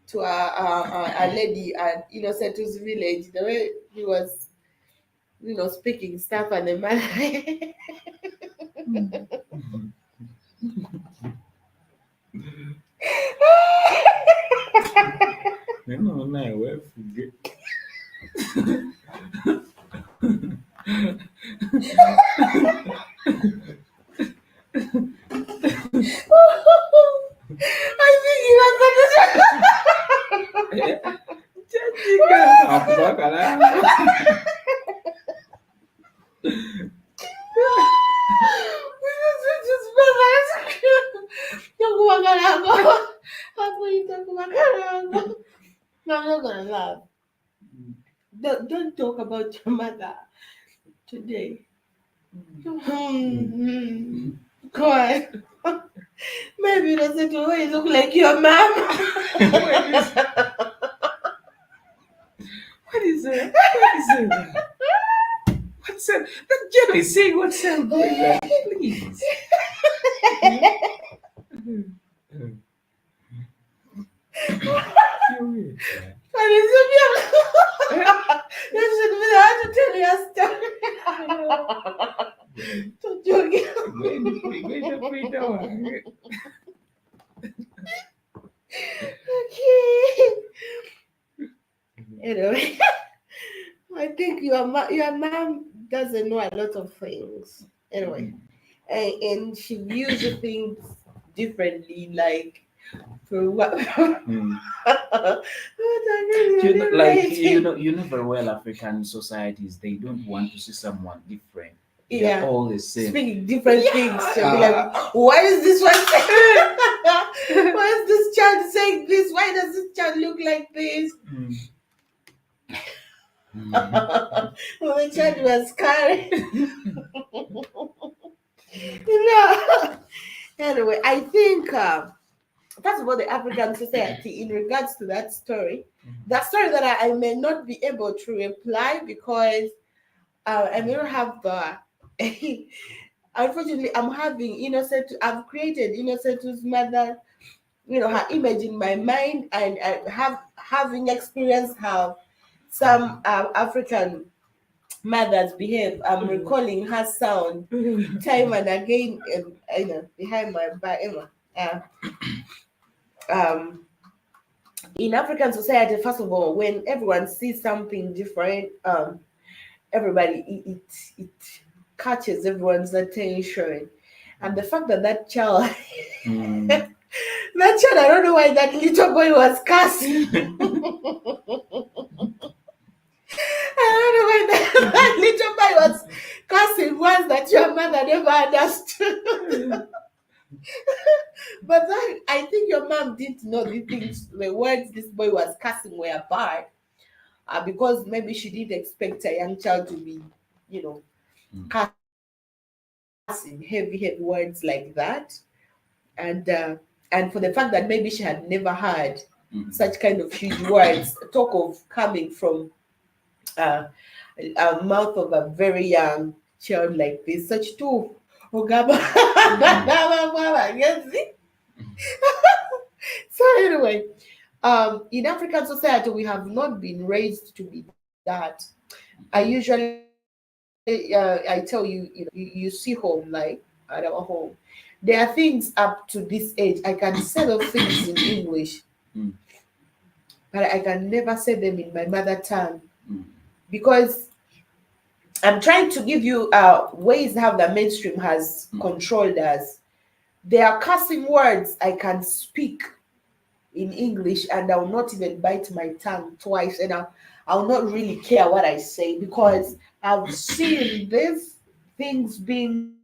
to a lady at Innosentu's village. The way he was, speaking stuff, and the man. I think he was laugh when you talk about Carol. No, I'm not gonna laugh. Don't talk about your mother today. Hmm. Go on. Maybe that's it. You look like your mom. What is it? What is it? What's it? That Jenny saying what's up going on? Please. You're weird. And it's you should be able to tell your story. To joke. Okay. Anyway, I think your mom doesn't know a lot of things. Anyway, and she views the things differently. Like for what? You know very well African societies, they don't want to see someone different. They're Yeah. all the same. Speaking different things. She'll be like, why is this one saying? Why is this child saying this? Why does this child look like this? Well, the child was scared. Anyway, I think first of all, the African society, in regards to that story that I may not be able to reply because I may not have the. Unfortunately, I'm having innocent. I've created Innocent's mother, her image in my mind, and I having experienced how some African mothers behave. I'm recalling her sound time and again, behind my back. Um, in African society, first of all, when everyone sees something different, everybody it catches everyone's attention, and the fact that that child, that child, I don't know why that little boy was cursing. I don't know why that little boy was cursing words that your mother never understood. But that, I think your mom didn't know the words this boy was cursing were bad, because maybe she didn't expect a young child to be, cursing heavy words like that, and for the fact that maybe she had never heard such kind of huge words, talk of coming from a mouth of a very young child like this, such too. So anyway, in African society, we have not been raised to be that. I usually, I tell you, you see home like at our home. There are things up to this age. I can say those things in English, but I can never say them in my mother tongue because I'm trying to give you ways how the mainstream has controlled us. There are cursing words I can speak in English and I'll not even bite my tongue twice, and I'll not really care what I say because I've seen these things being,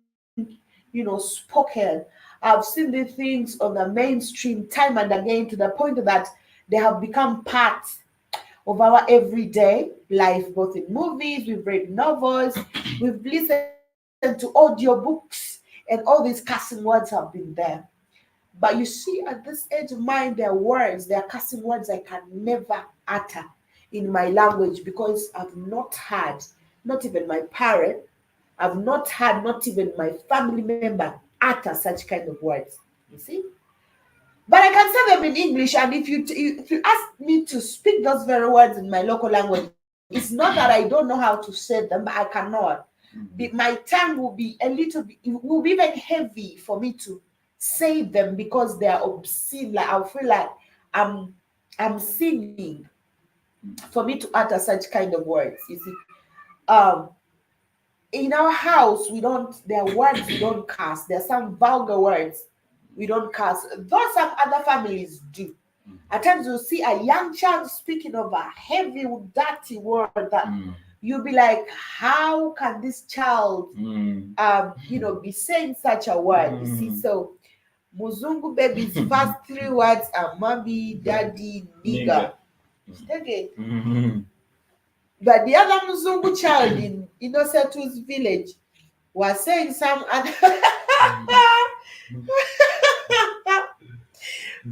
spoken. I've seen these things on the mainstream time and again to the point that they have become part of our everyday life, both in movies, we've read novels, we've listened to audiobooks, and all these cussing words have been there. But you see, at this age of mine, there are cussing words I can never utter in my language because I've not had, not even my parent, I've not had, not even my family member utter such kind of words. You see? But I can say them in English, and if you ask me to speak those very words in my local language, it's not that I don't know how to say them, but I cannot. My tongue will be a little bit, it will be even heavy for me to say them because they are obscene. Like I'll feel like I'm sinning for me to utter such kind of words. You see, um, in our house there are words we don't cast. There are some vulgar words we don't cast. Though some other families do. At times you'll see a young child speaking of a heavy, dirty word that you'll be like, how can this child, be saying such a word? You see, so Muzungu baby's first three words are mommy, daddy, nigger. Nigga. Take it. Mhm. But the other Muzungu child in INNOSSETU's village was saying some other.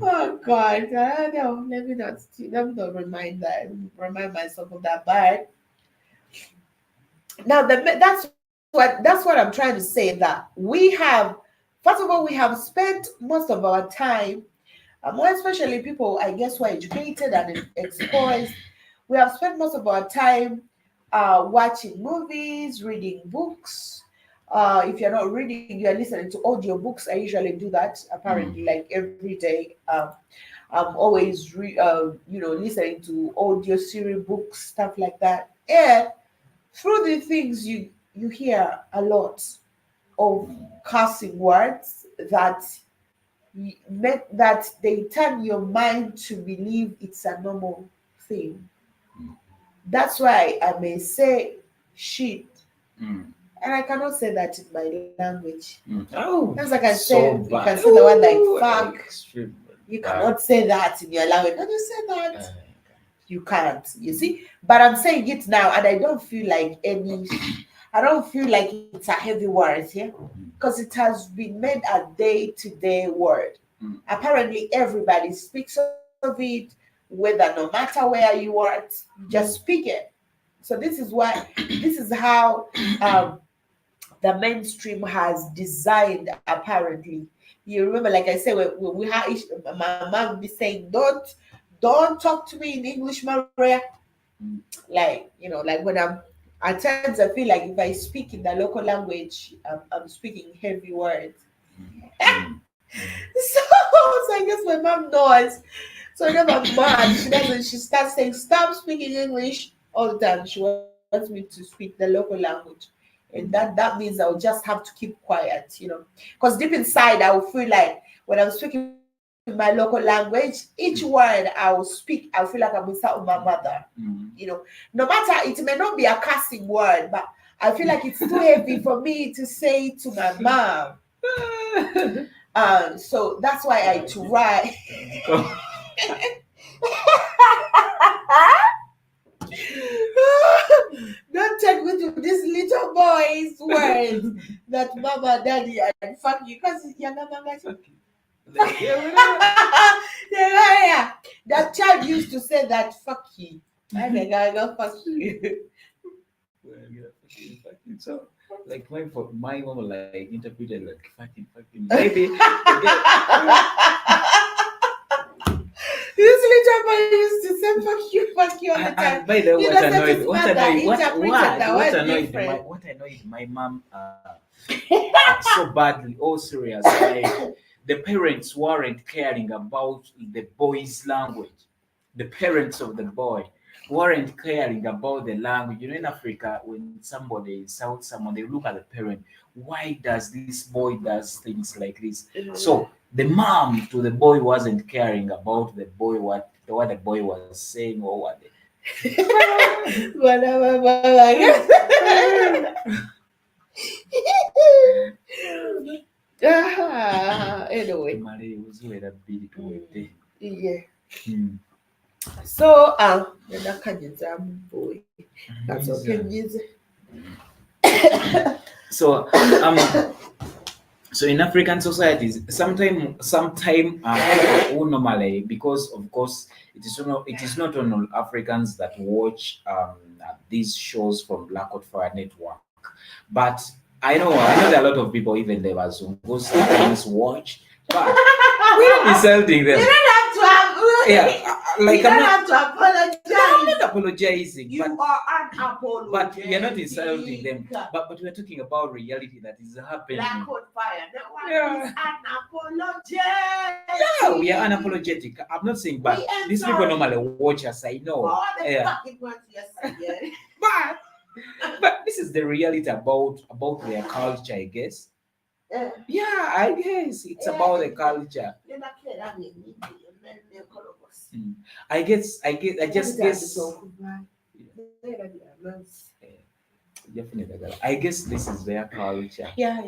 Oh God, no, let me not remind myself of that. But now that's what I'm trying to say. That we have, first of all, we have spent most of our time, more especially people, I guess, who are educated and exposed. We have spent most of our time watching movies, reading books. If you're not reading, you're listening to audiobooks. I usually do that apparently Mm. like every day. I'm always listening to audio series books, stuff like that. And through the things you hear a lot of cursing words that make that they turn your mind to believe it's a normal thing. Mm. That's why I may say shit, Mm. and I cannot say that in my language. Mm. Oh, As I can so say, you can bad. say the word like Ooh, fuck. extreme You bad. cannot say that in your language. Can you say that? Uh, You can't. You see, but I'm saying it now, and I don't feel like I don't feel like it's a heavy word here, mm. because it has been made a day-to-day word. Mm. Apparently, everybody speaks of it, whether no matter where you are, you just Mm. speak it. So this is how um, the mainstream has designed. Apparently, you remember, like I said, when we have my mom be saying, don't talk to me in English, Maria. Mm. Like, like when I'm at times, I feel like if I speak in the local language, I'm speaking heavy words. Mm. Mm. So I guess my mom knows. So whenever I'm mad, she starts saying, stop speaking English all the time. She wants me to speak the local language. And that means I'll just have to keep quiet. Because deep inside I will feel like when I'm speaking my local language, each word I'll speak, I feel like I'm inside with my mother. Mm. No matter, it may not be a cursing word, but I feel like it's too heavy for me to say to my mom. So that's why I try. Don't take me to this little boy's words that mama, daddy, and fuck you, because younger mama. Like, yeah, whatever. Yeah. That child used to say that fuck you. I think I go fuck you. Well, yeah, fucking. So, like my mom like interpreted like fucking. Maybe. This little boy used to say fuck you all the time. And by the way, You what know, that annoyed, his what mother annoyed, interpreted the word different. what annoyed my mom so badly, oh serious, like the parents weren't caring about the boy's language. The parents of the boy weren't caring about the language. In Africa, when somebody insults someone, they look at the parent. Why does this boy does things like this? So the mom to the boy wasn't caring about the boy, what the boy was saying or what. Anyway. Mali uziwera bbiri tuwedde. Yeah. Hmm. So boy. That's okay, music. So so in African societies, sometime people who normally, because of course it is not only all Africans that watch these shows from Black Hot Fire Network, but I know there are a lot of people, even the Bazungu sometimes watch, but we're not insulting them. You don't have to have. Yeah, like You don't have to apologize. no, I'm not apologizing, You but are unapologetic. we are not insulting them. But we are talking about reality that is happening. Black Hot Fire. That one Yeah. is unapologetic. Yeah, we are unapologetic. I'm not saying, but We these people enjoy. normally watch us. I know. All the Yeah. fucking words you're saying. But this is the reality about their culture, I guess. Yeah, I guess it's about the culture. Mm. Definitely. I guess this is their culture. Yeah.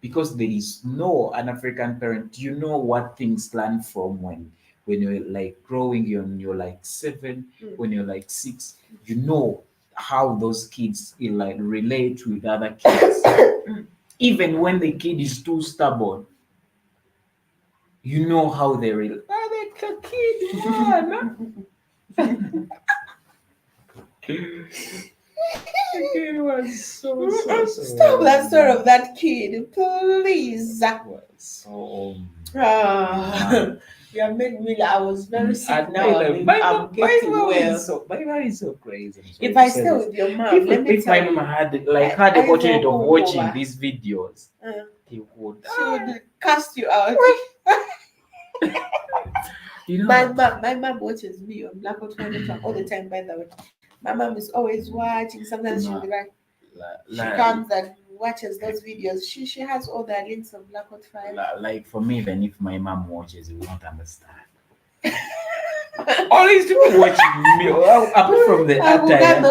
because there is no an African parent. You know what things learn from when you're like growing, you're like 7, when you're like 6, you know how those kids like relate with other kids. Even when the kid is too stubborn, you know how they relate. Ah, that kid, man. The kid was Stop that story of that kid, please. so Ah, you have made me. I was very sick and now. I'm getting well. my mom is so crazy. I'm sorry If to I say stay this. with your mom, let me If my tell mom you, had the I opportunity of will watching over. these videos, he would She would cast you out. you know My mom watches me on Black Hot Network all the time. By the way, my mom is always watching. Sometimes she'll be like, she like, comes and watches those videos. She has all the links of Black Hot Five. like for me, even if my mom watches, you won't understand. All these people watching me, apart from the attire,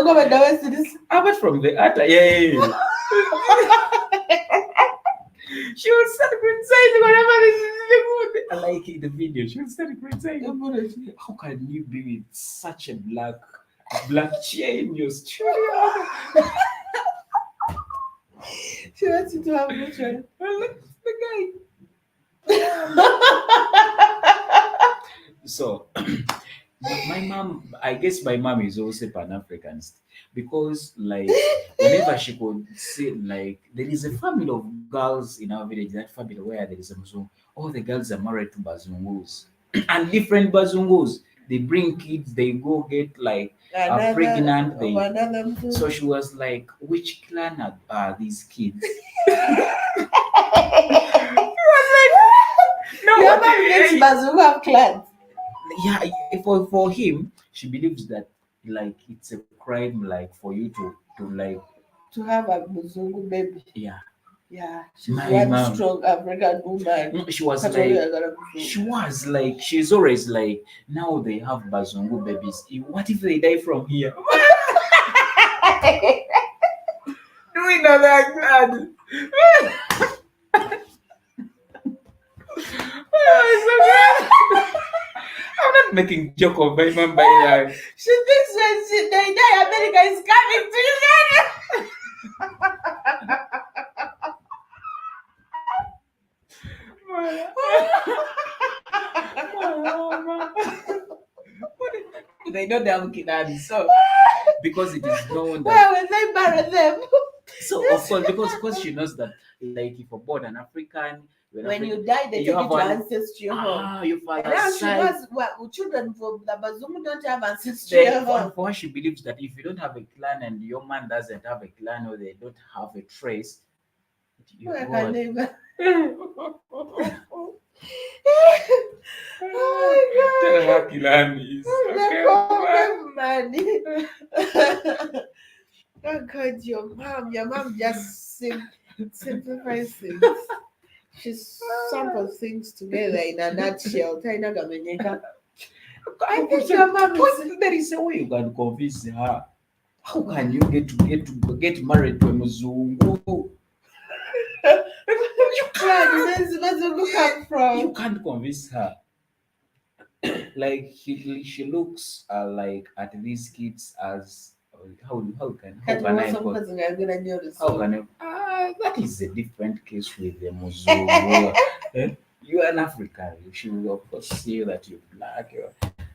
apart from the attire, yeah. She would start criticizing whenever this is the mood. I like in the video. She would start criticizing. How can you be with such a black chair in your studio? She wants you to have mutual. Look, the guy. So my mom, I guess my mom is also Pan-Africanist because like whenever she could see like there is a family of girls in our village, that family where there is a Mzungu, all the girls are married to Bazungus and different Bazungus. They bring kids, they go get like pregnant. So she was like, which clan are these kids? No, Your mom makes Bazungu have clans. Yeah, for him, she believes that like it's a crime like for you to like to have a Bazungu baby. Yeah. Yeah, she's one mom, strong African woman. she was like she's always like now they have Bazungu babies. What if they die from here? Do we know that glad? I'm not making joke of my mom by that. She thinks when they die, America is coming to Uganda. They know they're Kinadi, so because it is known that. Where will they bury them? So of course, because she knows that, like if you're born an African, when you die, they take you to ancestral home. Your father's side. Children from the Bazungu don't have ancestral home. For her, she believes that if you don't have a clan and your man doesn't have a clan or they don't have a trace, you oh my God. Clan is oh God, your mom just simplifies things. She samples things together in a nutshell. I think your mom is. There is a way you can convince her. How can you get married to a Mzungu? Where does Mzungu come from? You can't convince her. Like she looks like at these kids as how can I that is a different case with the Mzungu. You are an African. She will of course see that you're black.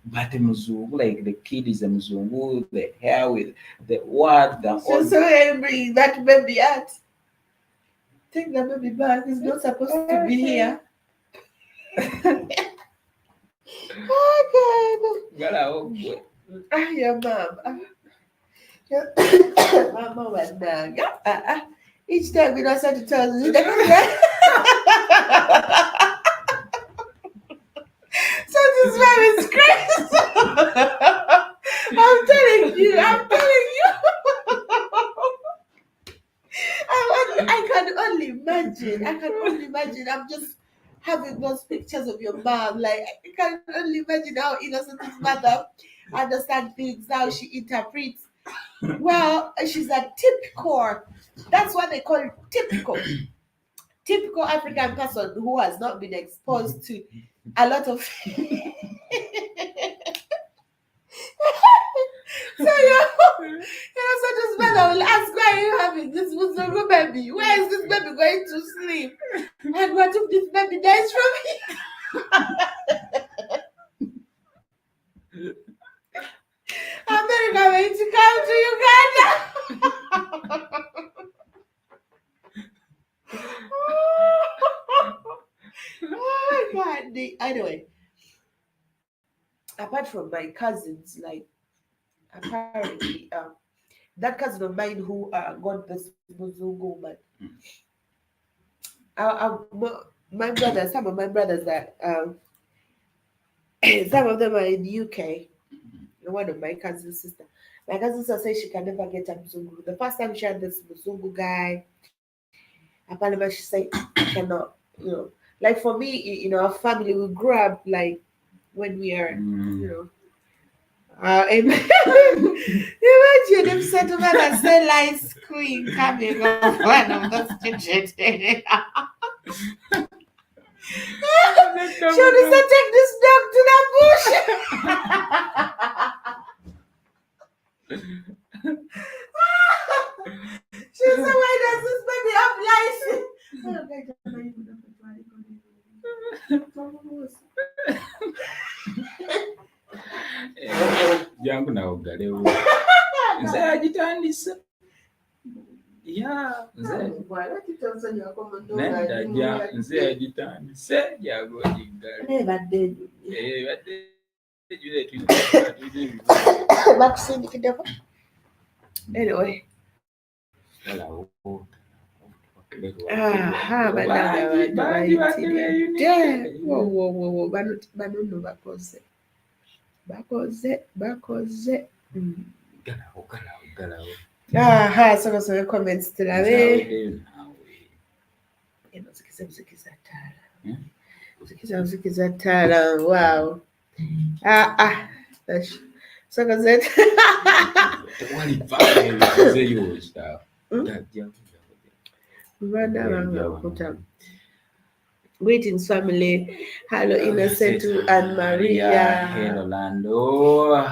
But the Mzungu, like the kid is a Mzungu, the hair with the what, the whole. So angry that baby out. Take the baby back. It's not supposed to be here. Oh God. Your mom. Mama was down. Each time we don't have to tell you. So this man is crazy. I'm telling you. I can only imagine. I'm just having those pictures of your mom. Like I can only imagine how innocent his mother understands things, how she interprets. Well, she's a typical. That's what they call typical. typical African person who has not been exposed to a lot of. So so this man will ask, why are you having this Muzogo baby? Where is this baby going to sleep? And what if this baby dies from America going to come to Uganda? Oh my god. Anyway, apart from my cousins, like apparently that cousin of mine who got this Muzungu woman, my brothers, some of my brothers are some of them are in the UK. One of my cousin's sister. My cousin sister says she can never get a Muzungu. The first time she had this Muzungu guy, apparently she said I cannot, like for me, our family, we grew up like when we are, imagine if settlement and say lice queen coming off one of those children. Should we say take this dog to the bush? She said, why does this baby have lice? Jangu nawogalewo. Nze agitandise. Ya, nze. Nedda nze agitandise jangu ogiggale. Badde ejjule bakusindikiddeko. Anyway. Bano nno bakoze. Galawo. Soko comments tulabe. Zikiza ttaala. Wow. Soko zet. Greetings, family. Hello, Innocsetu and Maria. Hello, Lando.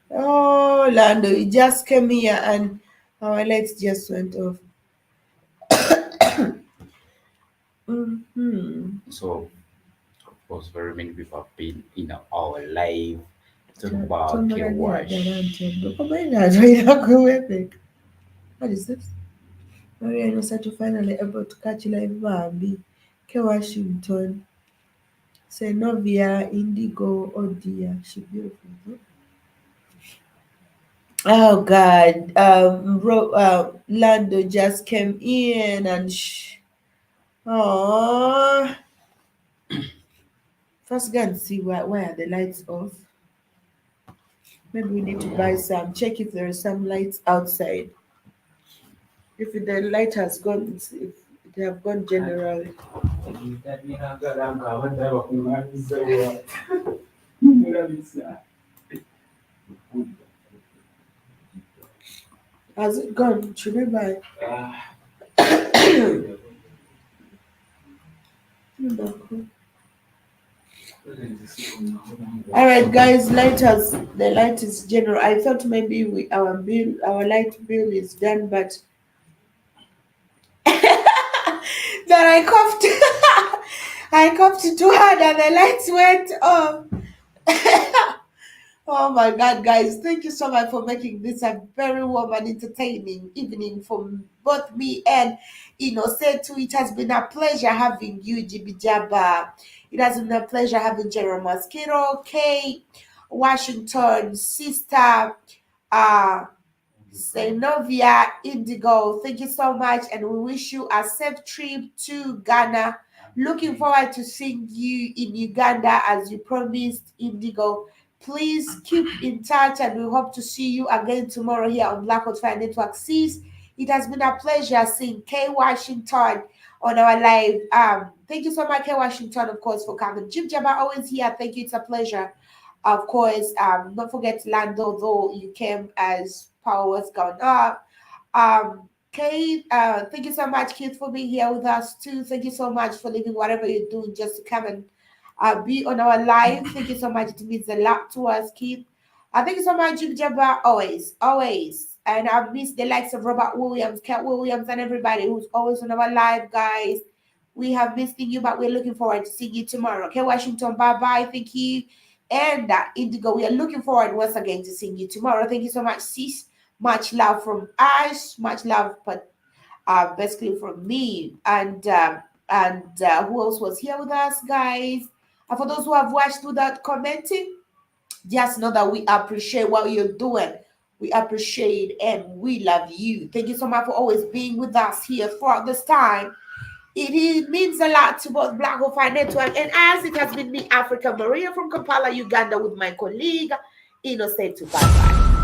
Oh, Lando, you just came here and our lights just went off. So, of course, very many people have been in our live talking about care wash. What is this? Maria Innocsetu finally able to catch live Bambi. Ke Washington. Senovia Indigo. Oh dear, she beautiful. Huh? Oh God. Lando just came in and first go and see why are the lights off. Maybe we need to buy some. Check if there are some lights outside. If the light has gone, if they have gone generally. Has it gone? Should we buy? All right, guys. The light is general. I thought maybe our light bill is done, but that I coughed. I coughed too hard, and the lights went off. Oh my God, guys! Thank you so much for making this a very warm and entertaining evening for both me and Innocsetu. It has been a pleasure having you, GB Jabba. It has been a pleasure having General Mosquito, Kay, Washington, Sister, Senovia, Indigo. Thank you so much, and we wish you a safe trip to Ghana. Looking forward to seeing you in Uganda as you promised, Indigo. Please keep in touch, and we hope to see you again tomorrow here on Black Hot Fire Network. Sis, It has been a pleasure seeing K Washington on our live. Thank you so much, K Washington, of course, for coming. Jim Jabba always here. Thank you. It's a pleasure. Of course, don't forget Lando, though you came as power was going up. Kate, thank you so much, Keith, for being here with us too. Thank you so much for leaving whatever you're doing just to come and be on our live. Thank you so much. It means a lot to us, Keith. Thank you so much, Jim Jabba. Always, always. And I miss the likes of Robert Williams, Cat Williams, and everybody who's always on our live, guys. We have missed you, but we're looking forward to seeing you tomorrow. Okay, Washington, bye bye. Thank you. And Indigo, we are looking forward once again to seeing you tomorrow. Thank you so much, sis. Much love from us. Much love, but basically from me. And who else was here with us, guys? And for those who have watched without commenting, just know that we appreciate what you're doing. We appreciate and we love you. Thank you so much for always being with us here throughout this time. It means a lot to both Black Wi-Fi Network and as it has been me, Africa Maria from Kampala, Uganda, with my colleague, INNOSSETU. Bye bye.